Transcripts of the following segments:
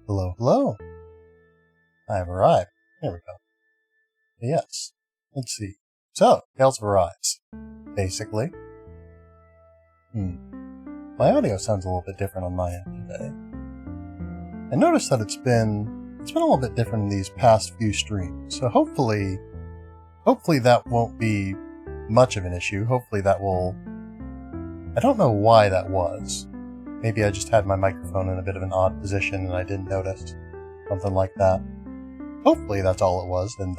Hello, hello. I've arrived. There we go. Yes. Let's see. So, Tales of Arise. Basically. My audio sounds a little bit different on my end today. I noticed that it's been a little bit different in these past few streams, so hopefully that won't be much of an issue. Hopefully that will... I don't know why that was. Maybe I just had my microphone in a bit of an odd position and I didn't notice. Something like that. Hopefully that's all it was, and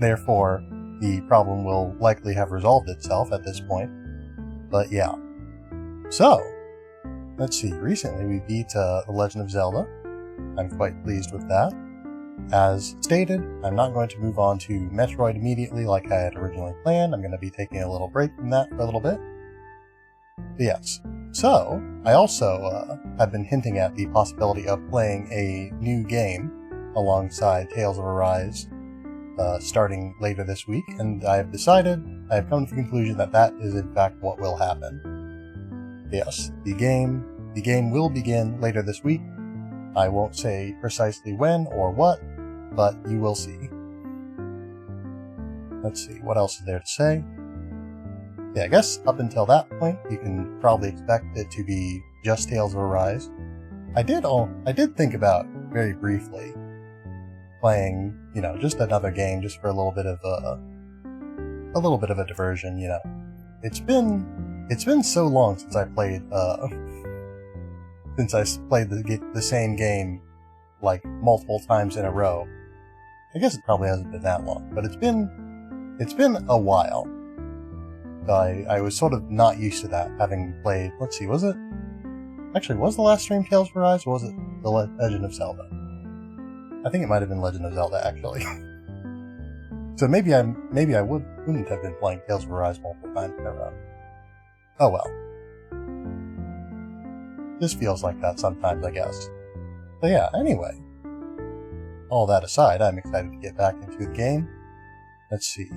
therefore the problem will likely have resolved itself at this point. But yeah. So, let's see. Recently we beat The Legend of Zelda. I'm quite pleased with that. As stated, I'm not going to move on to Metroid immediately like I had originally planned. I'm going to be taking a little break from that for a little bit. But yes. So, I also have been hinting at the possibility of playing a new game alongside Tales of Arise starting later this week, and I have come to the conclusion that that is in fact what will happen. Yes, the game will begin later this week. I won't say precisely when or what, but you will see. Let's see, what else is there to say? Yeah, I guess up until that point, you can probably expect it to be just Tales of Arise. I did think about, very briefly, playing, just another game, just for a little bit of a diversion, It's been so long since I played, the same game, like, multiple times in a row. I guess it probably hasn't been that long, but it's been a while. I was sort of not used to that, having played, let's see, was the last stream Tales of Arise, or was it The Legend of Zelda? I think it might have been Legend of Zelda, actually. So maybe I wouldn't have been playing Tales of Arise multiple times in a row. Oh well. This feels like that sometimes, I guess. But yeah, anyway. All that aside, I'm excited to get back into the game. Let's see.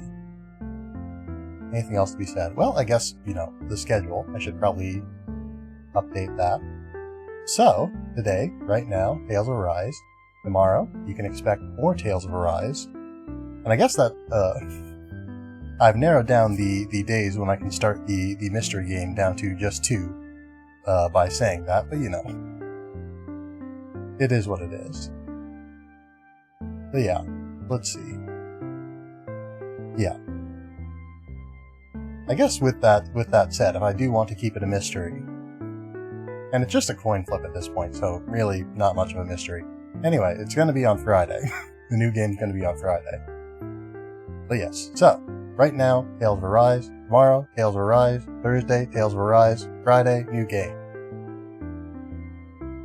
Anything else to be said? Well, I guess, the schedule. I should probably update that. So, today, right now, Tales of Arise. Tomorrow, you can expect more Tales of Arise. And I guess that, I've narrowed down the days when I can start the mystery game down to just 2, by saying that, but it is what it is. But yeah, let's see. Yeah. I guess with that said, if I do want to keep it a mystery, and it's just a coin flip at this point, so really not much of a mystery. Anyway, it's going to be on Friday. The new game's going to be on Friday. But yes, so, right now, Tales of Arise. Tomorrow, Tales of Arise. Thursday, Tales of Arise. Friday, new game.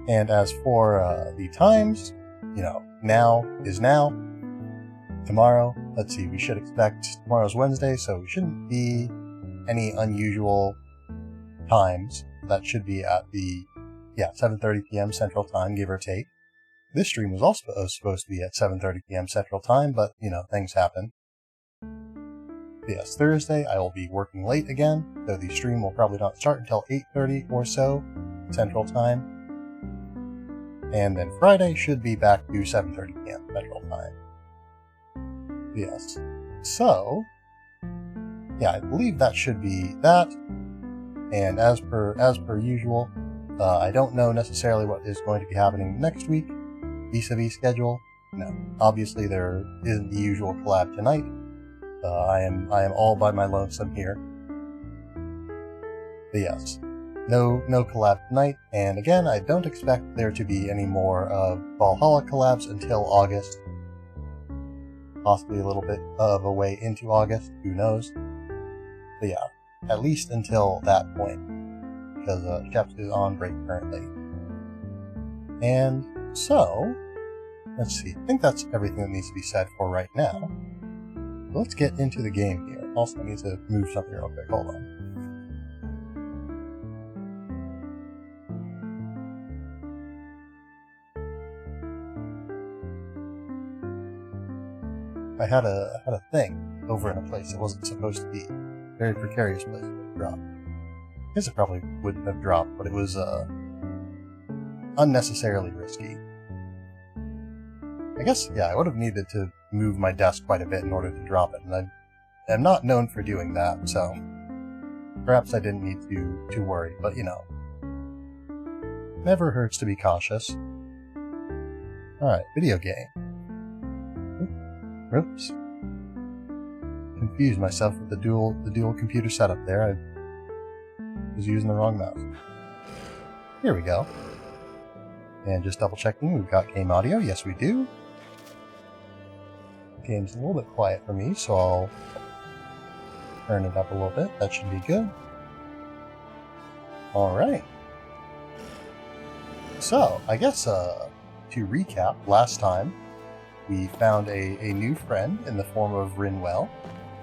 And as for the times, now is now. Tomorrow, let's see, we should expect, tomorrow's Wednesday, so we shouldn't be any unusual times. That should be at 7:30 p.m. Central Time, give or take. This stream was also supposed to be at 7:30 p.m. Central Time, but, things happen. Yes, Thursday, I will be working late again, so the stream will probably not start until 8:30 or so Central Time. And then Friday should be back to 7:30 p.m. Central Time. Yes. So, yeah, I believe that should be that. And as per usual, I don't know necessarily what is going to be happening next week, vis-a-vis schedule. No, obviously there isn't the usual collab tonight. I am all by my lonesome here. But yes, no collab tonight. And again, I don't expect there to be any more Valhalla collabs until August. Possibly a little bit of a way into August, who knows. But yeah, at least until that point, because Sheps is on break currently. And so, let's see, I think that's everything that needs to be said for right now. Let's get into the game here. Also, I need to move something real quick, hold on. I had a thing over in a place it wasn't supposed to be. Very precarious place to drop. I guess it probably wouldn't have dropped, but it was unnecessarily risky. I guess, yeah, I would have needed to move my desk quite a bit in order to drop it, and I am not known for doing that, so perhaps I didn't need to worry, but you know, never hurts to be cautious. Alright, video game. Oops. Confused myself with the dual computer setup there. I was using the wrong mouse. Here we go. And just double checking, we've got game audio. Yes, we do. Game's a little bit quiet for me, so I'll turn it up a little bit. That should be good. Alright. So, I guess, to recap, last time we found a new friend in the form of Rinwell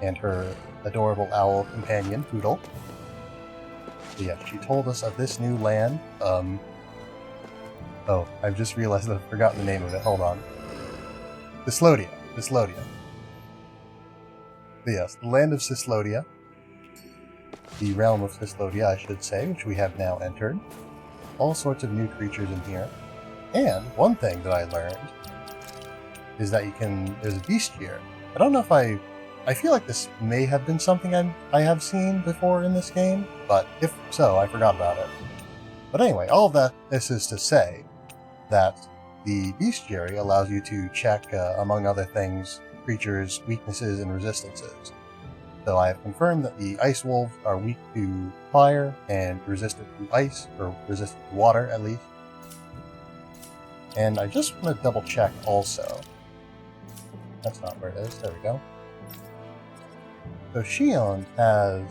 and her adorable owl companion, Poodle. So yeah, she told us of this new land. Oh, I've just realized that I've forgotten the name of it. Hold on. Cyslodia. But yes, the land of Cyslodia. The realm of Cyslodia, I should say, which we have now entered. All sorts of new creatures in here. And one thing that I learned is that there's a bestiary. I don't know if I feel like this may have been something I have seen before in this game, but if so, I forgot about it. But anyway, all of this is to say that the bestiary allows you to check, among other things, creatures' weaknesses and resistances. So I have confirmed that the ice wolves are weak to fire and resistant to ice, or resistant to water at least. And I just want to double check also. That's not where it is. There we go. So Shion has,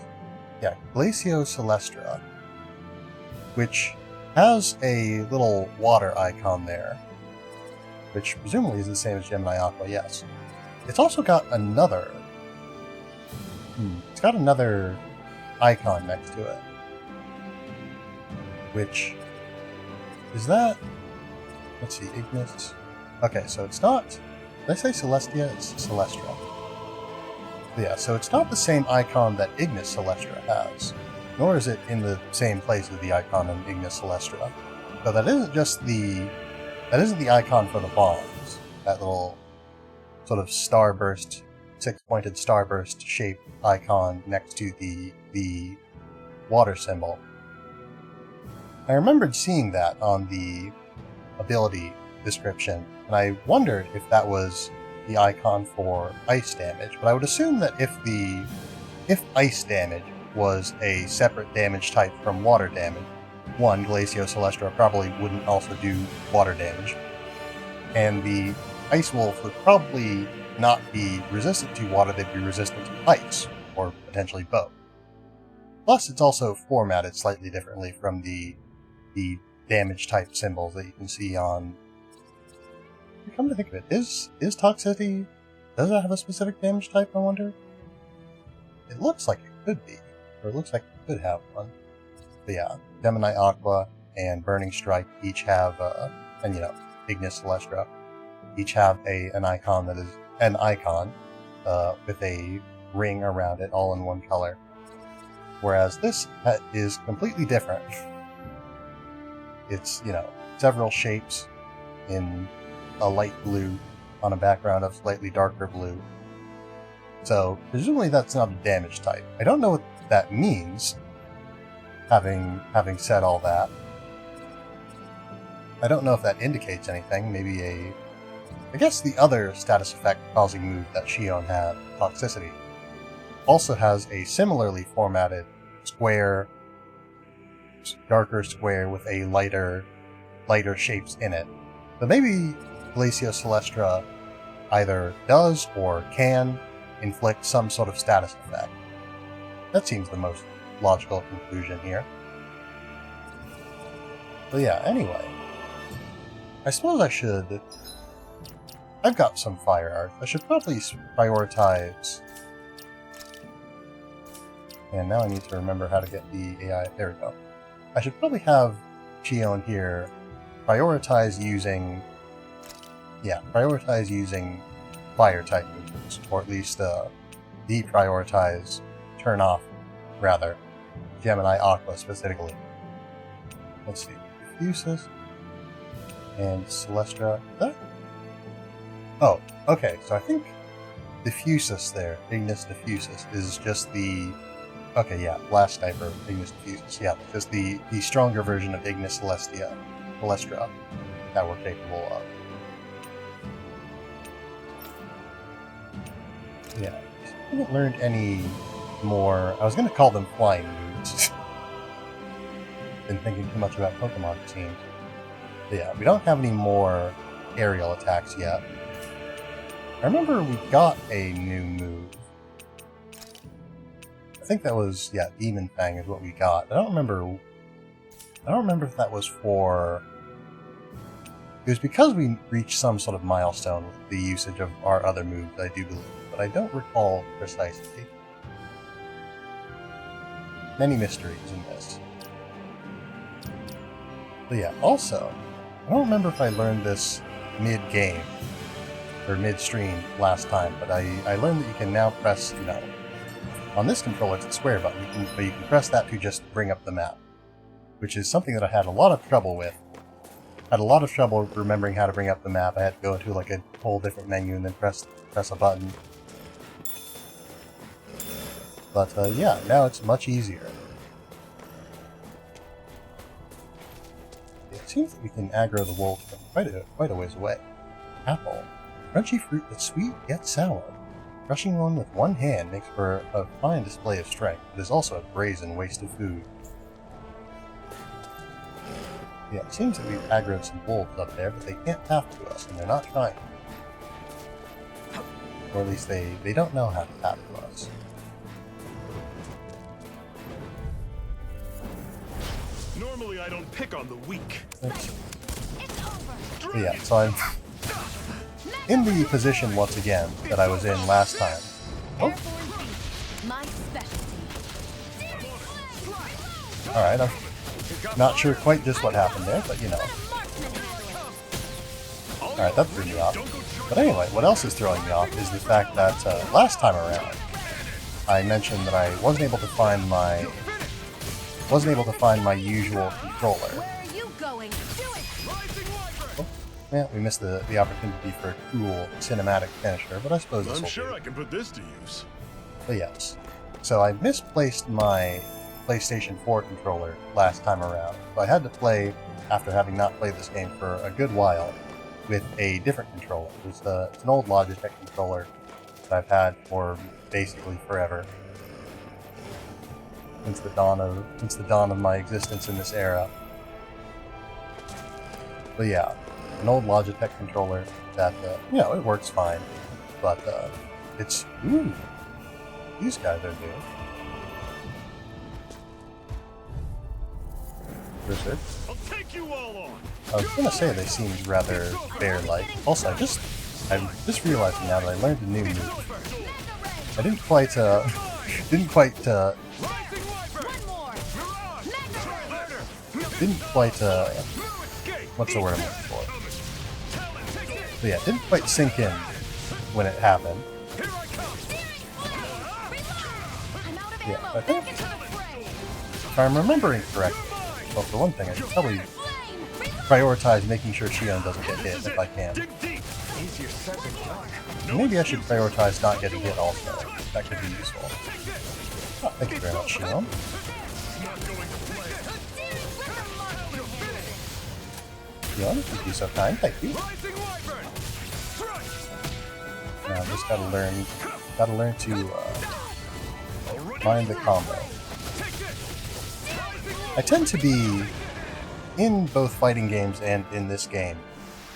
Glacio Celestra, which has a little water icon there, which presumably is the same as Gemini Aqua, yes. It's also got another... It's got another icon next to it. Which... Is that... Let's see, Ignis... Okay, so it's not... Did I say Celestia? It's Celestra. Yeah, so it's not the same icon that Ignis Celestra has, nor is it in the same place as the icon in Ignis Celestra. So that isn't just that isn't the icon for the bombs, that little sort of starburst, six-pointed starburst shaped icon next to the water symbol. I remembered seeing that on the ability description, and I wondered if that was the icon for ice damage, but I would assume that if ice damage was a separate damage type from water damage, Glacio Celestra probably wouldn't also do water damage, and the ice wolf would probably not be resistant to water, they'd be resistant to ice, or potentially both. Plus, it's also formatted slightly differently from the damage type symbols that you can see on... Come to think of it, is Toxicity... Does it have a specific damage type, I wonder? It looks like it could be, or it looks like it could have one. But yeah, Gemini Aqua and Burning Strike each have, and you know, Ignis Celestra, each have an icon that is an icon with a ring around it, all in one color. Whereas this is completely different. It's, you know, several shapes in a light blue on a background of slightly darker blue. So, presumably that's not a damage type. I don't know what that means, having said all that. I don't know if that indicates anything. Maybe I guess the other status effect causing move that Shion had, Toxicity, also has a similarly formatted square, darker square with a lighter shapes in it. But maybe Glacio Celestra either does or can inflict some sort of status effect. That seems the most logical conclusion here. But yeah, anyway. I suppose I should... I've got some fire art. I should probably prioritize... And now I need to remember how to get the AI... There we go. I should probably have Shion here prioritize using fire type moves, or at least deprioritize, turn off, rather, Gemini Aqua specifically. Let's see, Fuses. And Celestra. Oh, okay, so I think Diffusus there, Ignis Diffusus, is just the... Okay, yeah, Blast Sniper, Ignis Diffusus, yeah, just the stronger version of Ignis Celestra that we're capable of. Yeah, I haven't learned any more... I was going to call them flying moves. Been thinking too much about Pokemon, it seems. But yeah, we don't have any more aerial attacks yet. I remember we got a new move. I think that was, yeah, Demon Fang is what we got. I don't remember if that was for... It was because we reached some sort of milestone with the usage of our other moves, I do believe, but I don't recall precisely. Many mysteries in this. But yeah, also, I don't remember if I learned this mid-game, or mid-stream last time, but I learned that you can now press, you know, on this controller it's the square button, but you can press that to just bring up the map, which is something that I had a lot of trouble with. I had a lot of trouble remembering how to bring up the map. I had to go into like a whole different menu and then press a button. But yeah, now it's much easier. It seems that we can aggro the wolf from quite a ways away. Apple. Crunchy fruit that's sweet yet sour. Crushing one with one hand makes for a fine display of strength. It is also a brazen waste of food. Yeah, it seems that we've aggroed some wolves up there, but they can't tap to us, and they're not trying. Or at least they don't know how to tap to us. Normally I don't pick on the weak. Yeah, so I'm in the position once again that I was in last time. Oh. Alright, I'm not sure quite just what happened there, but you know. Alright, that threw me off. But anyway, what else is throwing me off is the fact that last time around I mentioned that I wasn't able to find my usual controller. Oh, yeah, we missed the opportunity for a cool cinematic finisher, but I suppose this will I'm sure I can put this to use. But yes. So I misplaced my PlayStation 4 controller last time around. So I had to play, after having not played this game for a good while, with a different controller. It's an old Logitech controller that I've had for basically forever. Since the dawn of my existence in this era. But yeah, an old Logitech controller that, you know, it works fine. But, it's... Ooh! These guys are new. Wizard. I'll take you all on. I was gonna say they seemed rather bear-like. Also, I'm just realizing now that I learned a new move. I didn't quite, what's the word I'm looking for? But yeah, it didn't quite sink in when it happened. Yeah, I think, if I'm remembering correctly, well, for one thing, I should probably prioritize making sure Shion doesn't get hit if I can. Maybe I should prioritize not getting hit also. That could be useful. Oh, thank you very much, Shion. Shion, if you'd be so kind, thank you. Now, I just gotta learn to mind the combo. I tend to be, in both fighting games and in this game,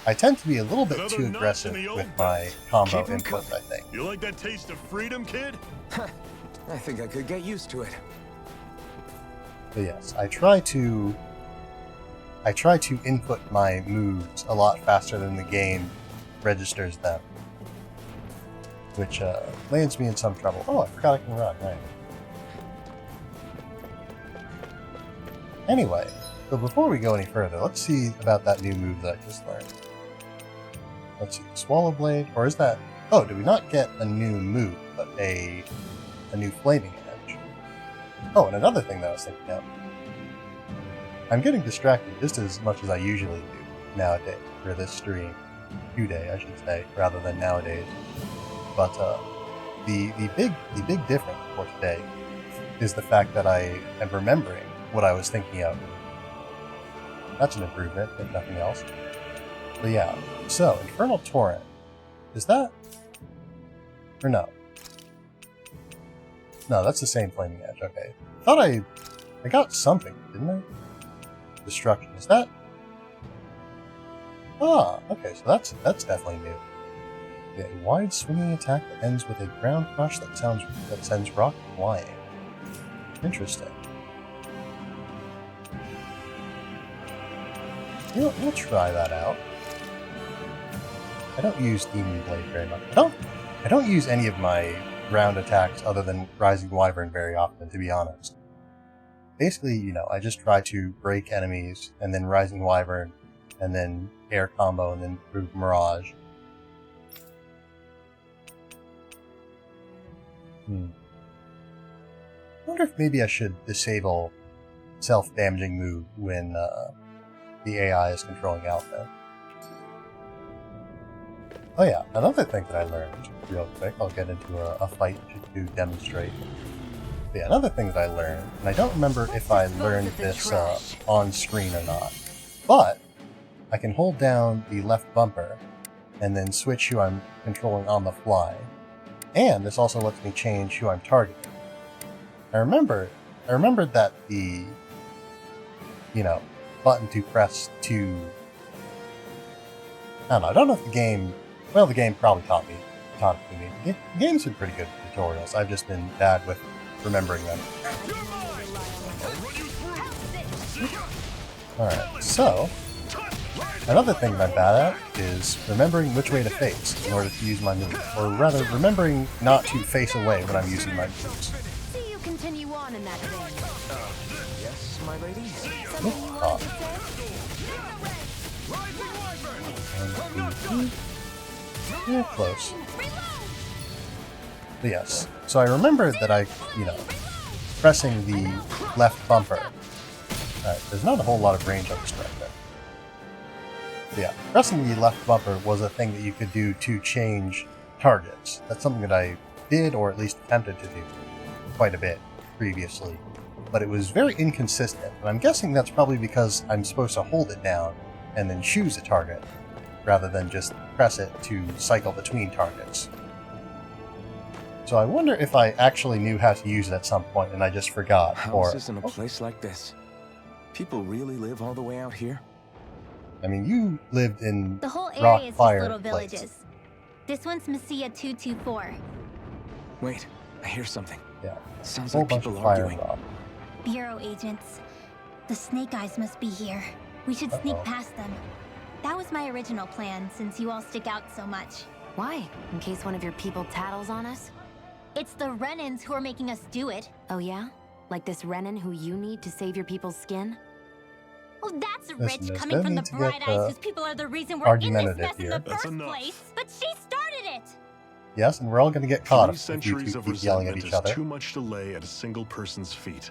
I tend to be a little bit too aggressive with my combo input, I think. You like that taste of freedom, kid? I think I could get used to it. But yes, I try to input my moves a lot faster than the game registers them. Which lands me in some trouble. Oh, I forgot I can run, right. Anyway, so before we go any further, let's see about that new move that I just learned. Let's see, Swallow Blade, or is that... Oh, did we not get a new move, but a new Flaming Edge? Oh, and another thing that I was thinking of. I'm getting distracted just as much as I usually do nowadays. for this stream, today I should say, rather than nowadays. But the big difference for today is the fact that I am remembering what I was thinking of. That's an improvement, if nothing else. But yeah, so Infernal Torrent, is that, or no? No, that's the same Flaming Edge. Okay, I thought I got something, didn't I? Destruction, is that? Ah, okay, so that's definitely new. Yeah, a wide swinging attack that ends with a ground crush that sends rock flying. Interesting. We'll try that out. I don't use Demon Blade very much. I don't use any of my ground attacks other than Rising Wyvern very often, to be honest. Basically, you know, I just try to break enemies, and then Rising Wyvern, and then air combo, and then through Mirage. I wonder if maybe I should disable self-damaging move when the AI is controlling Alpha. Oh yeah, another thing that I learned, real quick, I'll get into a fight to demonstrate. But yeah, another thing that I learned, and I don't remember if I learned this on screen or not, but I can hold down the left bumper and then switch who I'm controlling on the fly. And this also lets me change who I'm targeting. I remembered that the, you know, button to press to, I don't know if the game, well, the game probably taught it to me. The game's been pretty good at tutorials. I've just been bad with remembering them. Alright, so another thing that I'm bad at is remembering which way to face in order to use my move, or rather, remembering not to face away when I'm using my moves. See you continue on in that vein. Yes, my lady? Something you wanted to say? Yeah, close. But yes, so I remembered that I, you know, pressing the left bumper. Alright, there's not a whole lot of range on this right there. But yeah, pressing the left bumper was a thing that you could do to change targets. That's something that I did, or at least attempted to do, quite a bit previously. But it was very inconsistent, and I'm guessing that's probably because I'm supposed to hold it down and then choose a target, rather than just press it to cycle between targets. So I wonder if I actually knew how to use it at some point and I just forgot. Houses in a place like this. People really live all the way out here? I mean, you lived in The whole rock area is just fire little place. villages. This one's Messiah 224. Wait, I hear something. Yeah, Sounds a whole like bunch people of fire arguing. rock. Bureau agents. The Snake Eyes must be here. We should sneak past them. That was my original plan, since you all stick out so much. Why? In case one of your people tattles on us? It's the Renans who are making us do it. Oh yeah? Like this Renan who you need to save your people's skin? Well, that's Listen, rich there's coming no from the need to Bright get, Eyes whose people are the reason we're in this argumentative mess in here. the That's first enough. place. But she started it! Yes, and we're all going to get caught 3 if you centuries two of keep yelling at resentment each is other. too much to lay at a single person's feet.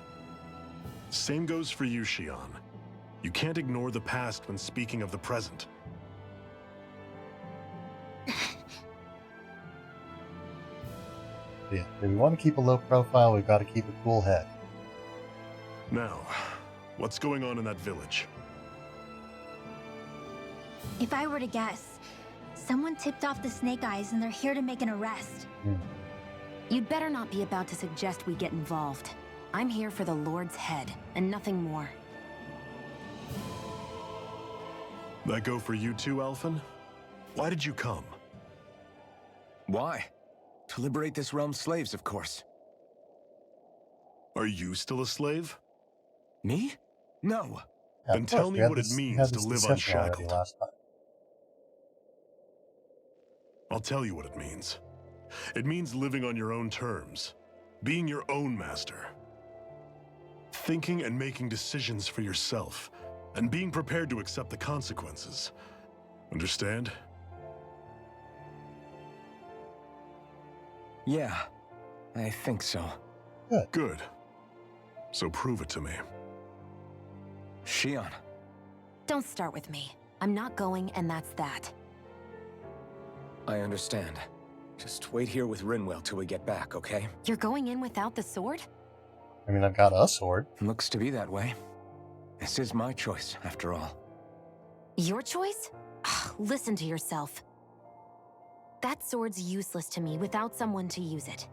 Same goes for you, Shion. You can't ignore the past when speaking of the present. Yeah, if we want to keep a low profile, we've got to keep a cool head. Now, what's going on in that village? If I were to guess, someone tipped off the Snake Eyes and they're here to make an arrest. You'd better not be about to suggest we get involved. I'm here for the Lord's head, and nothing more. That go for you too, Alphen? Why did you come? Why? To liberate this realm's slaves, of course. Are you still a slave? Me? No. Yeah, Then of tell course, me we had what it this- we means had to this live discussion already unshackled. last time. I'll tell you what it means. It means living on your own terms, being your own master, thinking and making decisions for yourself, and being prepared to accept the consequences. Understand? Yeah, I think so. Good. So prove it to me. Shion. Don't start with me. I'm not going, and that's that. I understand. Just wait here with Rinwell till we get back, okay? You're going in without the sword? I mean, I've got a sword. Looks to be that way. This is my choice, after all. Your choice? Listen to yourself. That sword's useless to me without someone to use it.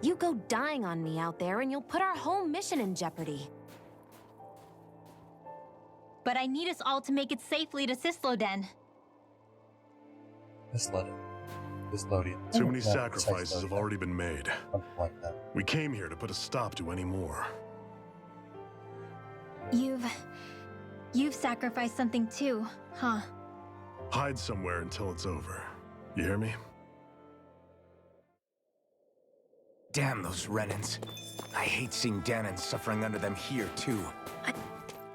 You go dying on me out there and you'll put our whole mission in jeopardy. But I need us all to make it safely to Sisloden. Sislodian. Too many sacrifices have already been made. Something like that. We came here to put a stop to any more. You've sacrificed something too, huh? Hide somewhere until it's over. You hear me? Damn those Renans. I hate seeing Danon suffering under them here, too.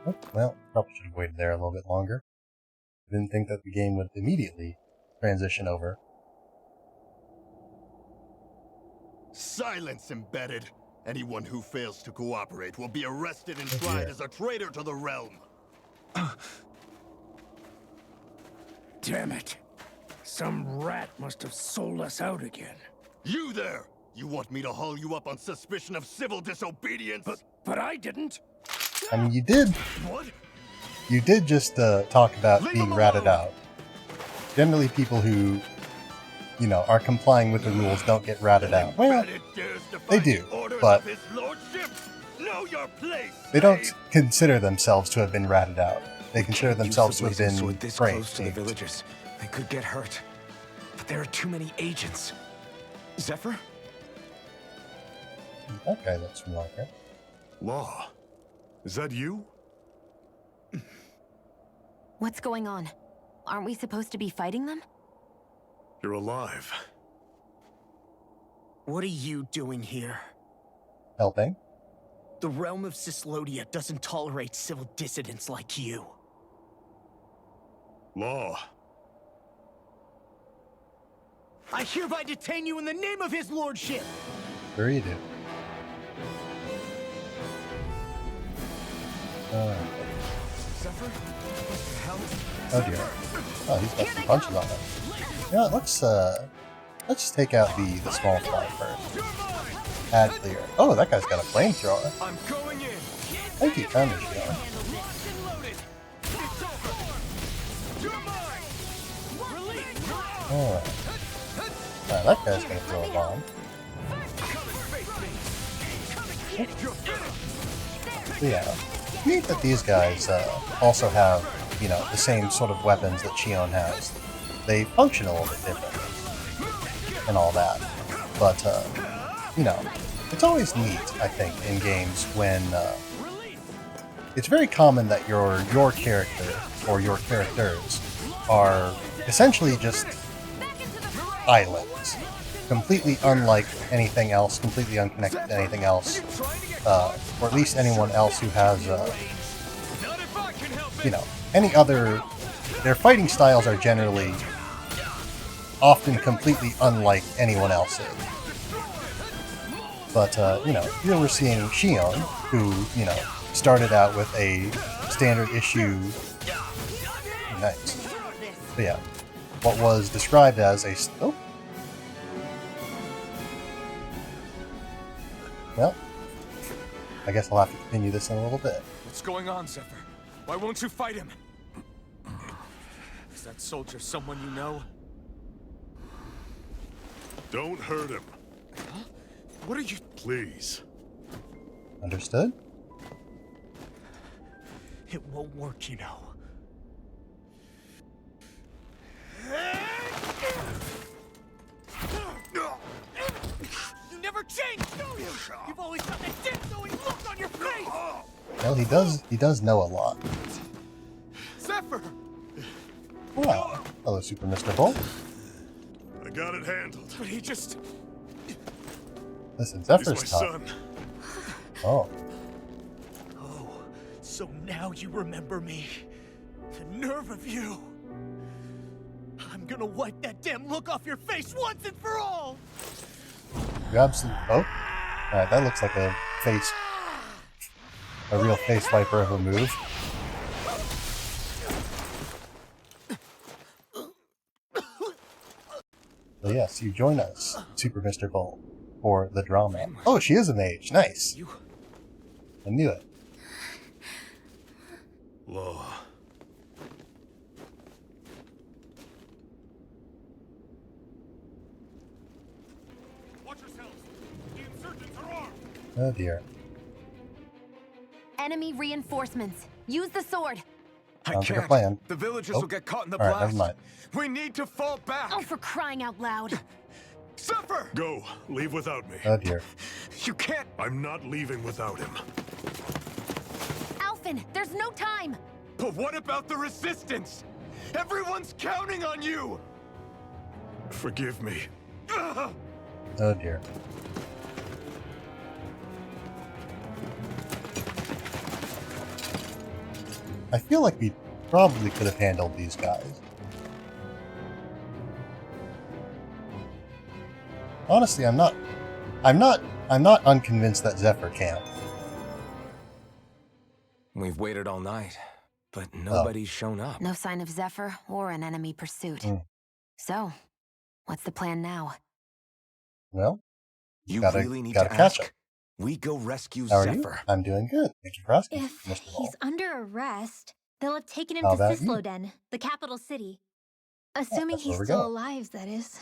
Oh, well, probably should have waited there a little bit longer. Didn't think that the game would immediately transition over. Silence, Embedded! Anyone who fails to cooperate will be arrested and tried as a traitor to the realm. Damn it. Some rat must have sold us out again. You there! You want me to haul you up on suspicion of civil disobedience? But I didn't. I mean, you did. What? You did just talk about Leave being him ratted alone. out. Generally, people who, are complying with the rules don't get ratted out. Well, Embedded dares defy they do, the orders but of his lordship. Know your place. they don't slave. consider themselves to have been ratted out. They consider themselves to have Use the blazing been sword this framed. close to the villagers. They could get hurt. But there are too many agents. Zephyr? That guy looks familiar. Law. Is that you? What's going on? Aren't we supposed to be fighting them? You're alive. What are you doing here? Helping. The realm of Sislodia doesn't tolerate civil dissidents like you. Law. I hereby detain you in the name of his lordship! Sure you do. Zephyr? What the hell? Oh dear. Oh, he's got some punches on him. Yeah, let's take out the small fly first. Add clear. Oh, that guy's got a flamethrower. I'm going in. Thank you, kind of shield. Alright. That guy's gonna throw a bomb. But yeah. Neat that these guys also have, the same sort of weapons that Shion has. They function a little bit different and all that. But, it's always neat, I think, in games when it's very common that your character or your characters are essentially just islands, completely unlike anything else, completely unconnected to anything else, or at least anyone else who has, any other. Their fighting styles are generally often completely unlike anyone else's. But, here we're seeing Shion, who, started out with a standard issue. Nice. But yeah, what was described as a. Oh. Well, I guess I'll have to continue this in a little bit. What's going on, Zephyr? Why won't you fight him? Is that soldier someone you know? Don't hurt him. Huh? What are you... Please. Understood? It won't work, you know. You never change, do you? You've always got that death-knowing look on your face! Well, he does know a lot. Zephyr! Wow. Hello, Super Mr. Bull. I got it handled. But he just... Listen, He's my Zephyr's tough. son. Oh. Oh, so now you remember me. The nerve of you. I'm gonna wipe that damn look off your face once and for all! You absolutely. Oh. Alright, that looks like a face. A real face wiper of a move. Well, yes, you join us, Super Mr. Bowl, for the drama. Oh, she is a mage. Nice. I knew it. Law. Watch yourselves. The insurgents are armed. Oh dear. Enemy reinforcements. Use the sword. Sounds like a plan. The villagers Oh. will get caught in the Alright, blast. never mind. We need to fall back. Oh, for crying out loud. Zephyr! Go. Leave without me. Oh dear. You can't. I'm not leaving without him. Alphen, there's no time. But what about the resistance? Everyone's counting on you. Forgive me. Ugh! Oh dear. I feel like we probably could have handled these guys. Honestly, I'm not unconvinced that Zephyr can. We've waited all night, but nobody's shown up. No sign of Zephyr or an enemy pursuit. So, what's the plan now? Well, You gotta- really need gotta to catch ask. him. We go rescue How are you? Zephyr. I'm doing good. Thank you for asking, If Mr. Ball. he's under arrest, they'll have taken him How to about you? Sisloden, the capital city. Assuming that's where he's we're still going. alive, that is.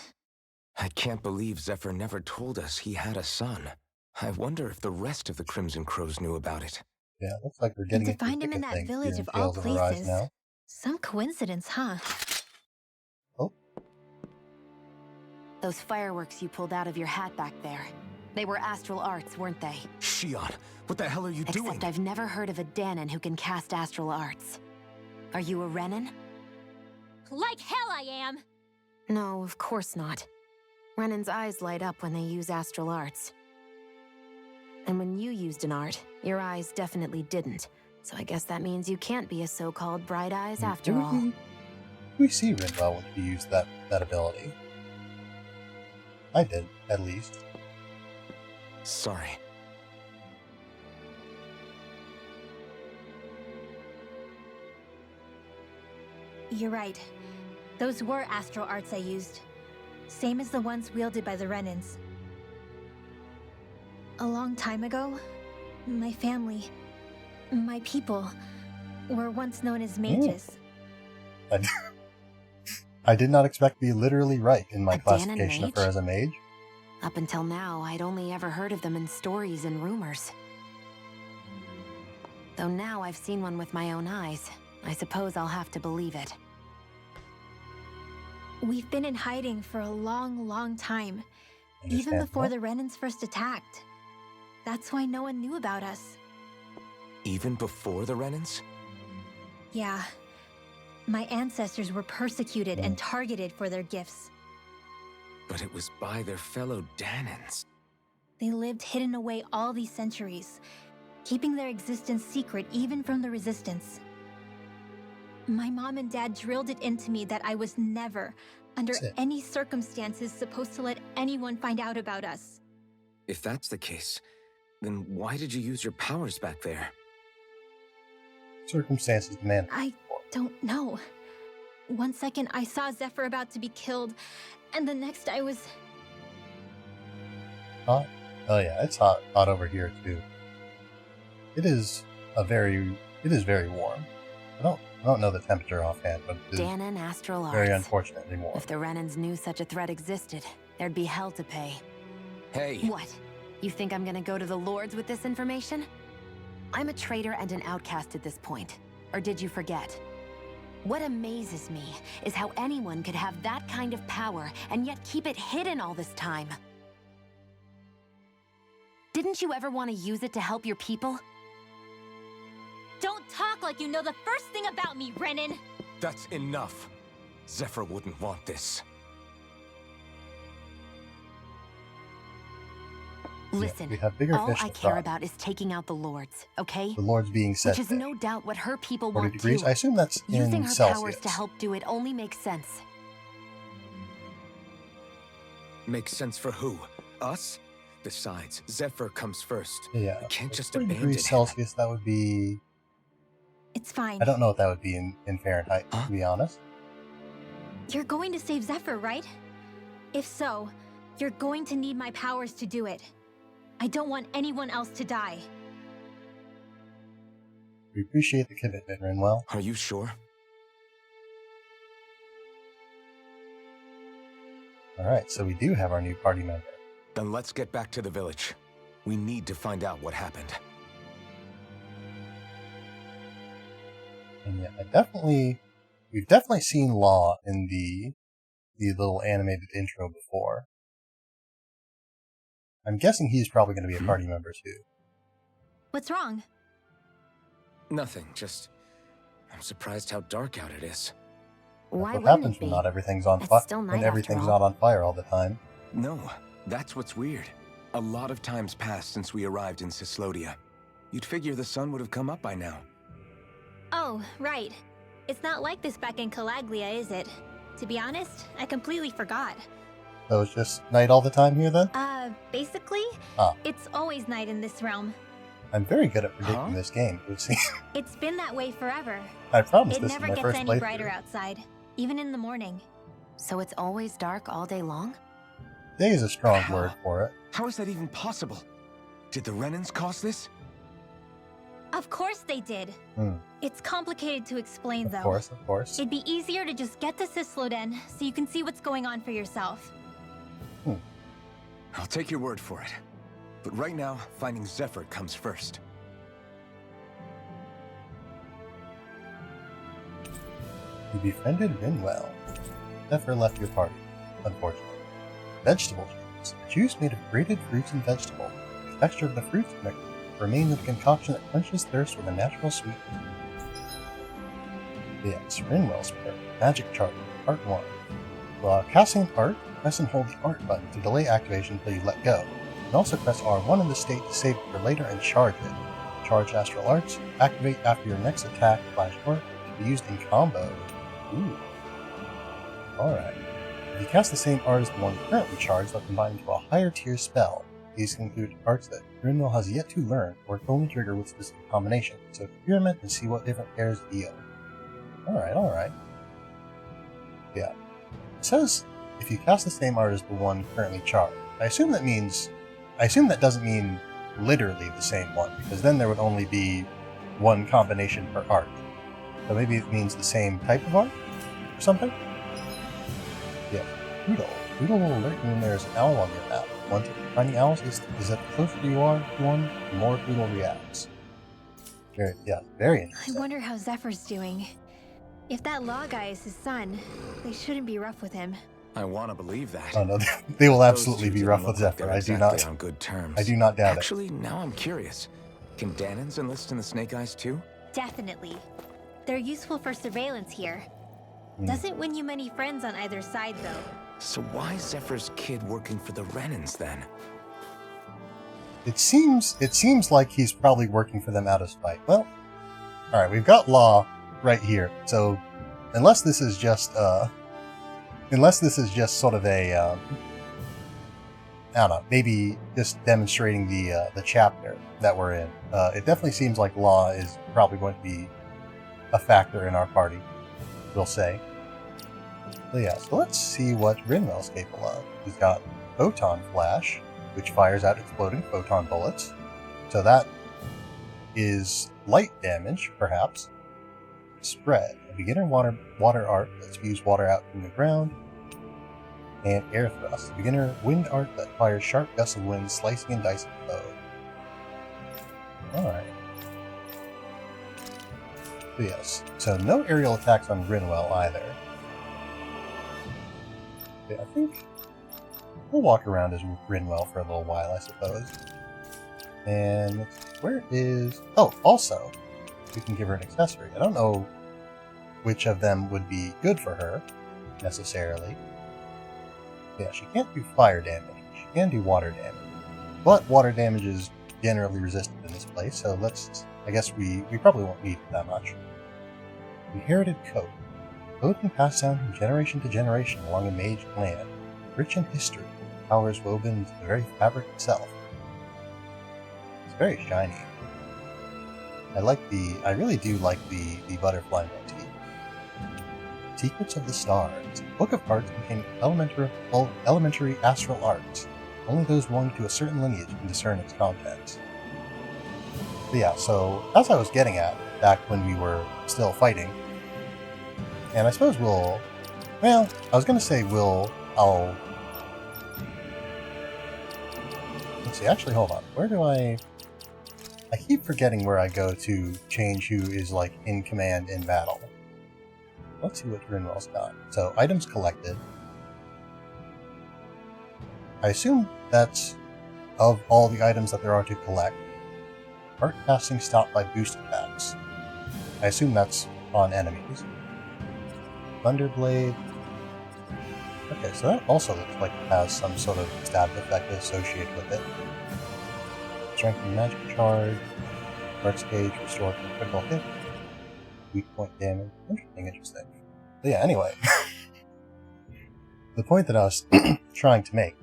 I can't believe Zephyr never told us he had a son. I wonder if the rest of the Crimson Crows knew about it. Yeah, looks like we're And getting to into the find him thick in of that things village here of in all Tales of Arise places. now. Some coincidence, huh? Oh, Those fireworks you pulled out of your hat back there. They were astral arts, weren't they? Shion, what the hell are you doing? Except I've never heard of a Danon who can cast astral arts. Are you a Renan? Like hell I am! No, of course not. Renan's eyes light up when they use astral arts. And when you used an art, your eyes definitely didn't. So I guess that means you can't be a so-called bright eyes after all. We see Rinwell when he used that ability. I did, at least. Sorry. You're right. Those were astral arts I used. Same as the ones wielded by the Renans. A long time ago, my family, my people, were once known as mages. I did not expect to be literally right in my A Danon classification of her mage? as a mage. Up until now, I'd only ever heard of them in stories and rumors. Though now I've seen one with my own eyes, I suppose I'll have to believe it. We've been in hiding for a long, long time. Even Understand before that? the Renans first attacked. That's why no one knew about us. Even before the Renans? Yeah. My ancestors were persecuted and targeted for their gifts. But it was by their fellow Danons. They lived hidden away all these centuries, keeping their existence secret even from the Resistance. My mom and dad drilled it into me that I was never, under That's it. any circumstances, supposed to let anyone find out about us. If that's the case, then why did you use your powers back there? Circumstances demand. I don't know. One second I saw Zephyr about to be killed, and the next I was... Hot? Oh yeah, it's hot over here too. It is very warm. I don't know the temperature offhand, but it is Danon astral arts. very unfortunately warm. If the Renans knew such a threat existed, there'd be hell to pay. Hey, What? You think I'm gonna go to the Lords with this information? I'm a traitor and an outcast at this point. Or did you forget? What amazes me is how anyone could have that kind of power and yet keep it hidden all this time. Didn't you ever want to use it to help your people? Don't talk like you know the first thing about me, Renan! that's enough. Zephyr wouldn't want this. Listen, we have bigger all fish I to care fry. about is taking out the Lords, okay? The Lord's being set Which is there. no doubt what her people 40 want degrees. too. I assume that's Using in her Celsius. powers to help do it only makes sense. Makes sense for who? Us? Besides, Zephyr comes first. Yeah. We can't just 40 abandon degrees him. Celsius, that would be... It's fine. I don't know what that would be in Fahrenheit, Huh? to be honest. You're going to save Zephyr, right? If so, you're going to need my powers to do it. I don't want anyone else to die. We appreciate the commitment, Rinwell. Are you sure? Alright, so we do have our new party member. Then let's get back to the village. We need to find out what happened. And yeah, we've definitely seen Law in the little animated intro before. I'm guessing he's probably going to be a party member too. What's wrong? Nothing, just... I'm surprised how dark out it is. Why That's what wouldn't happens it be? when not everything's on It's fire. still night When after everything's all. not on fire all the time. No, that's what's weird. A lot of time's passed since we arrived in Cislodia. You'd figure the sun would have come up by now. Oh, right. It's not like this back in Calaglia, is it? To be honest, I completely forgot. So it's just night all the time here then? Basically, it's always night in this realm. I'm very good at predicting this game, it would seem. It's been that way forever. I promise It this is never my gets first any playthrough. brighter outside, even in the morning. So it's always dark all day long? Day is a strong word for it. How is that even possible? Did the Renans cause this? Of course they did. It's complicated to explain, though. Of course. It'd be easier to just get to Cisloden so you can see what's going on for yourself. I'll take your word for it. But right now, finding Zephyr comes first. You befriended Rinwell. Zephyr left your party, unfortunately. Vegetable juice. Juice made of grated fruits and vegetables. The texture of the fruits remains in a concoction that quenches thirst with a natural sweetness. Yes, Rinwell's part. Magic chart. Part 1. While casting an art, press and hold the art button to delay activation until you let go. You can also press R1 in the state to save it for later and charge it. Charge astral arts. Activate after your next attack / art to be used in combo. Ooh. Alright. If you cast the same art as the one currently charged, they'll combine into a higher tier spell. These include arts that Rinwell has yet to learn or can only trigger with specific combinations, so experiment and see what different pairs deal. Alright. Yeah. It says if you cast the same art as the one currently charged. I assume that doesn't mean literally the same one, because then there would only be one combination per art. So maybe it means the same type of art? Or something? Yeah. Poodle. Poodle will alert you when there's an owl on your map. Once finding owls is that the closer you are to one, the more Poodle reacts. Very I interesting. wonder how Zephyr's doing. If that law guy is his son, they shouldn't be rough with him. I want to believe that. Oh no, they will Those absolutely two be didn't rough look with like Zephyr. they're I do exactly not. on good terms. I do not doubt it. Actually, now I'm curious. Can Danans enlist in the Snake Eyes too? Definitely. They're useful for surveillance here. Doesn't win you many friends on either side, though. So why is Zephyr's kid working for the Renans then? It seems like he's probably working for them out of spite. Well, alright, we've got Law right here. So unless this is just sort of a I don't know, maybe just demonstrating the chapter that we're in. It definitely seems like Law is probably going to be a factor in our party, we'll say. So yeah, so let's see what Rinwell's capable of. He's got Photon Flash, which fires out exploding photon bullets. So that is light damage, perhaps. Spread. A beginner water art that spews water out from the ground. And air thrust. A beginner wind art that fires sharp gusts of wind, slicing and dicing foe. Alright. So yes. So no aerial attacks on Rinwell either. Okay, I think we'll walk around as Rinwell for a little while, I suppose. And where is... Oh, also, we can give her an accessory. I don't know which of them would be good for her, necessarily. Yeah, she can't do fire damage. She can do water damage. But water damage is generally resistant in this place, so let's... I guess we probably won't need it that much. Inherited Coat. Code can pass down from generation to generation along a mage clan. Rich in history, power is woven into the very fabric itself. It's very shiny. I really do like the butterfly motif. Secrets of the Stars. A book of arts containing elementary astral arts. Only those belonging to a certain lineage can discern its contents. But yeah, so as I was getting at, back when we were still fighting, and I suppose we'll... Well, I was going to say I'll... Let's see, actually, hold on. Where do I keep forgetting where I go to change who is, like, in command in battle. Let's see what Grinwell's got. So, items collected. I assume that's of all the items that there are to collect. Art casting stopped by boost attacks. I assume that's on enemies. Thunderblade. Okay, so that also looks like it has some sort of stab effect associated with it. Strengthen magic charge. Arts gauge restored from critical hit. Weak point damage. Interesting. But yeah, anyway. The point that I was trying to make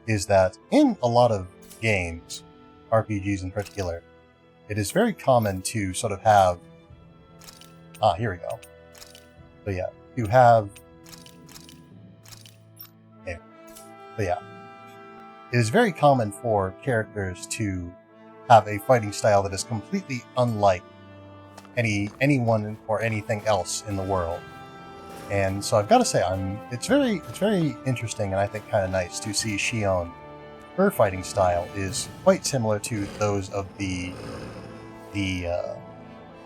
is that in a lot of games, RPGs in particular, it is very common to sort of have... here we go. But yeah, you have... Okay. But yeah. It is very common for characters to have a fighting style that is completely unlike anyone or anything else in the world. And so I've got to say, it's very interesting and I think kind of nice to see Shion. Her fighting style is quite similar to those of the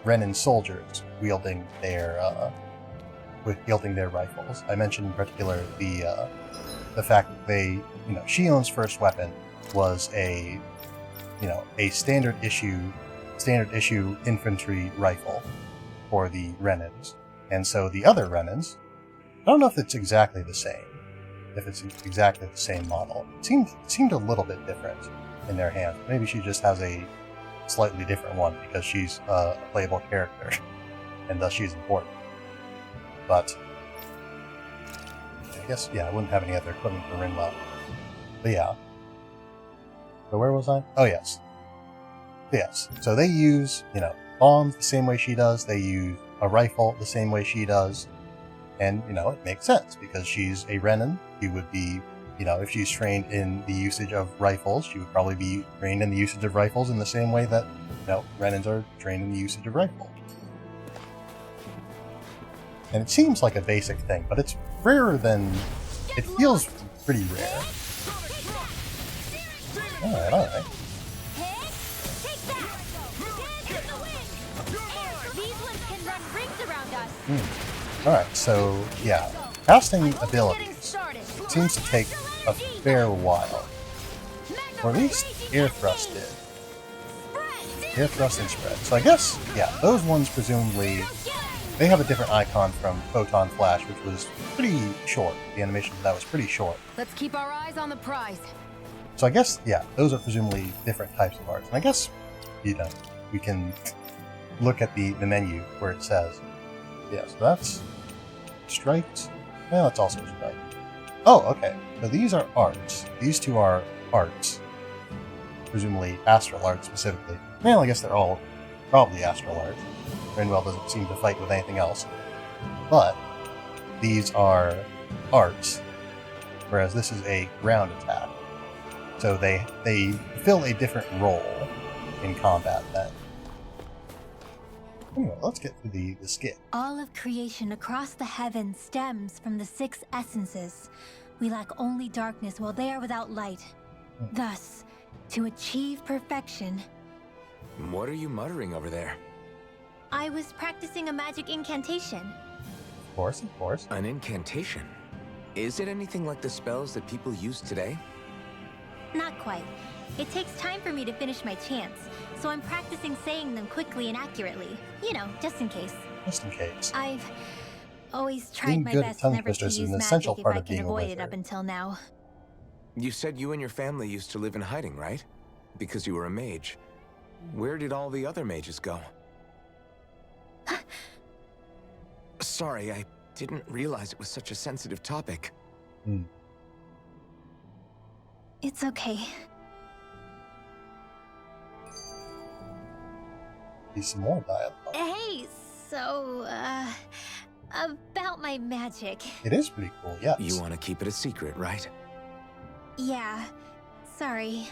Renin soldiers wielding their rifles. I mentioned in particular the fact that Shion's first weapon was a standard issue infantry rifle for the Renins. And so the other Renins, I don't know if it's exactly the same. If it's exactly the same model. It seemed a little bit different in their hands. Maybe she just has a slightly different one because she's a playable character and thus she's important. But I guess, yeah, I wouldn't have any other equipment for Rinwell. But yeah. So where was I? Oh, yes. Yes. So they use, bombs the same way she does. They use a rifle the same way she does. And, it makes sense because she's a Renin. She would be, if she's trained in the usage of rifles, she would probably be trained in the usage of rifles in the same way that, Renins are trained in the usage of rifles. And it seems like a basic thing, but it's rarer than... It feels pretty rare. Alright. Alright, so, yeah. Casting abilities seems to take a fair while. Or at least air thrust did. Air thrust and spread. So I guess, yeah, those ones presumably... They have a different icon from Photon Flash, which was pretty short. The animation for that was pretty short. Let's keep our eyes on the prize. So I guess, yeah, those are presumably different types of arts. And I guess, we can look at the menu where it says, yeah, so that's striped. Well, that's also striped. Oh, okay. So these are arts. These two are arts. Presumably astral arts specifically. Well, I guess they're all probably astral arts. Rinwell doesn't seem to fight with anything else. But these are arts, whereas this is a ground attack. So they fill a different role in combat then. Anyway, let's get to the skit. All of creation across the heavens stems from the 6 essences. We lack only darkness while they are without light. Thus, to achieve perfection... What are you muttering over there? I was practicing a magic incantation. Of course. An incantation? Is it anything like the spells that people use today? Not quite. It takes time for me to finish my chants, so I'm practicing saying them quickly and accurately. Just in case. Just in case. I've always tried Being my good at best tongue never to twisters is use an magic essential if part I of can being a avoid it wizard. up until now. You said you and your family used to live in hiding, right? Because you were a mage. Where did all the other mages go? Sorry, I didn't realize it was such a sensitive topic. It's okay. Be some more dialogue. Hey, so, About my magic. It is pretty cool, yes. You want to keep it a secret, right? Yeah. Sorry.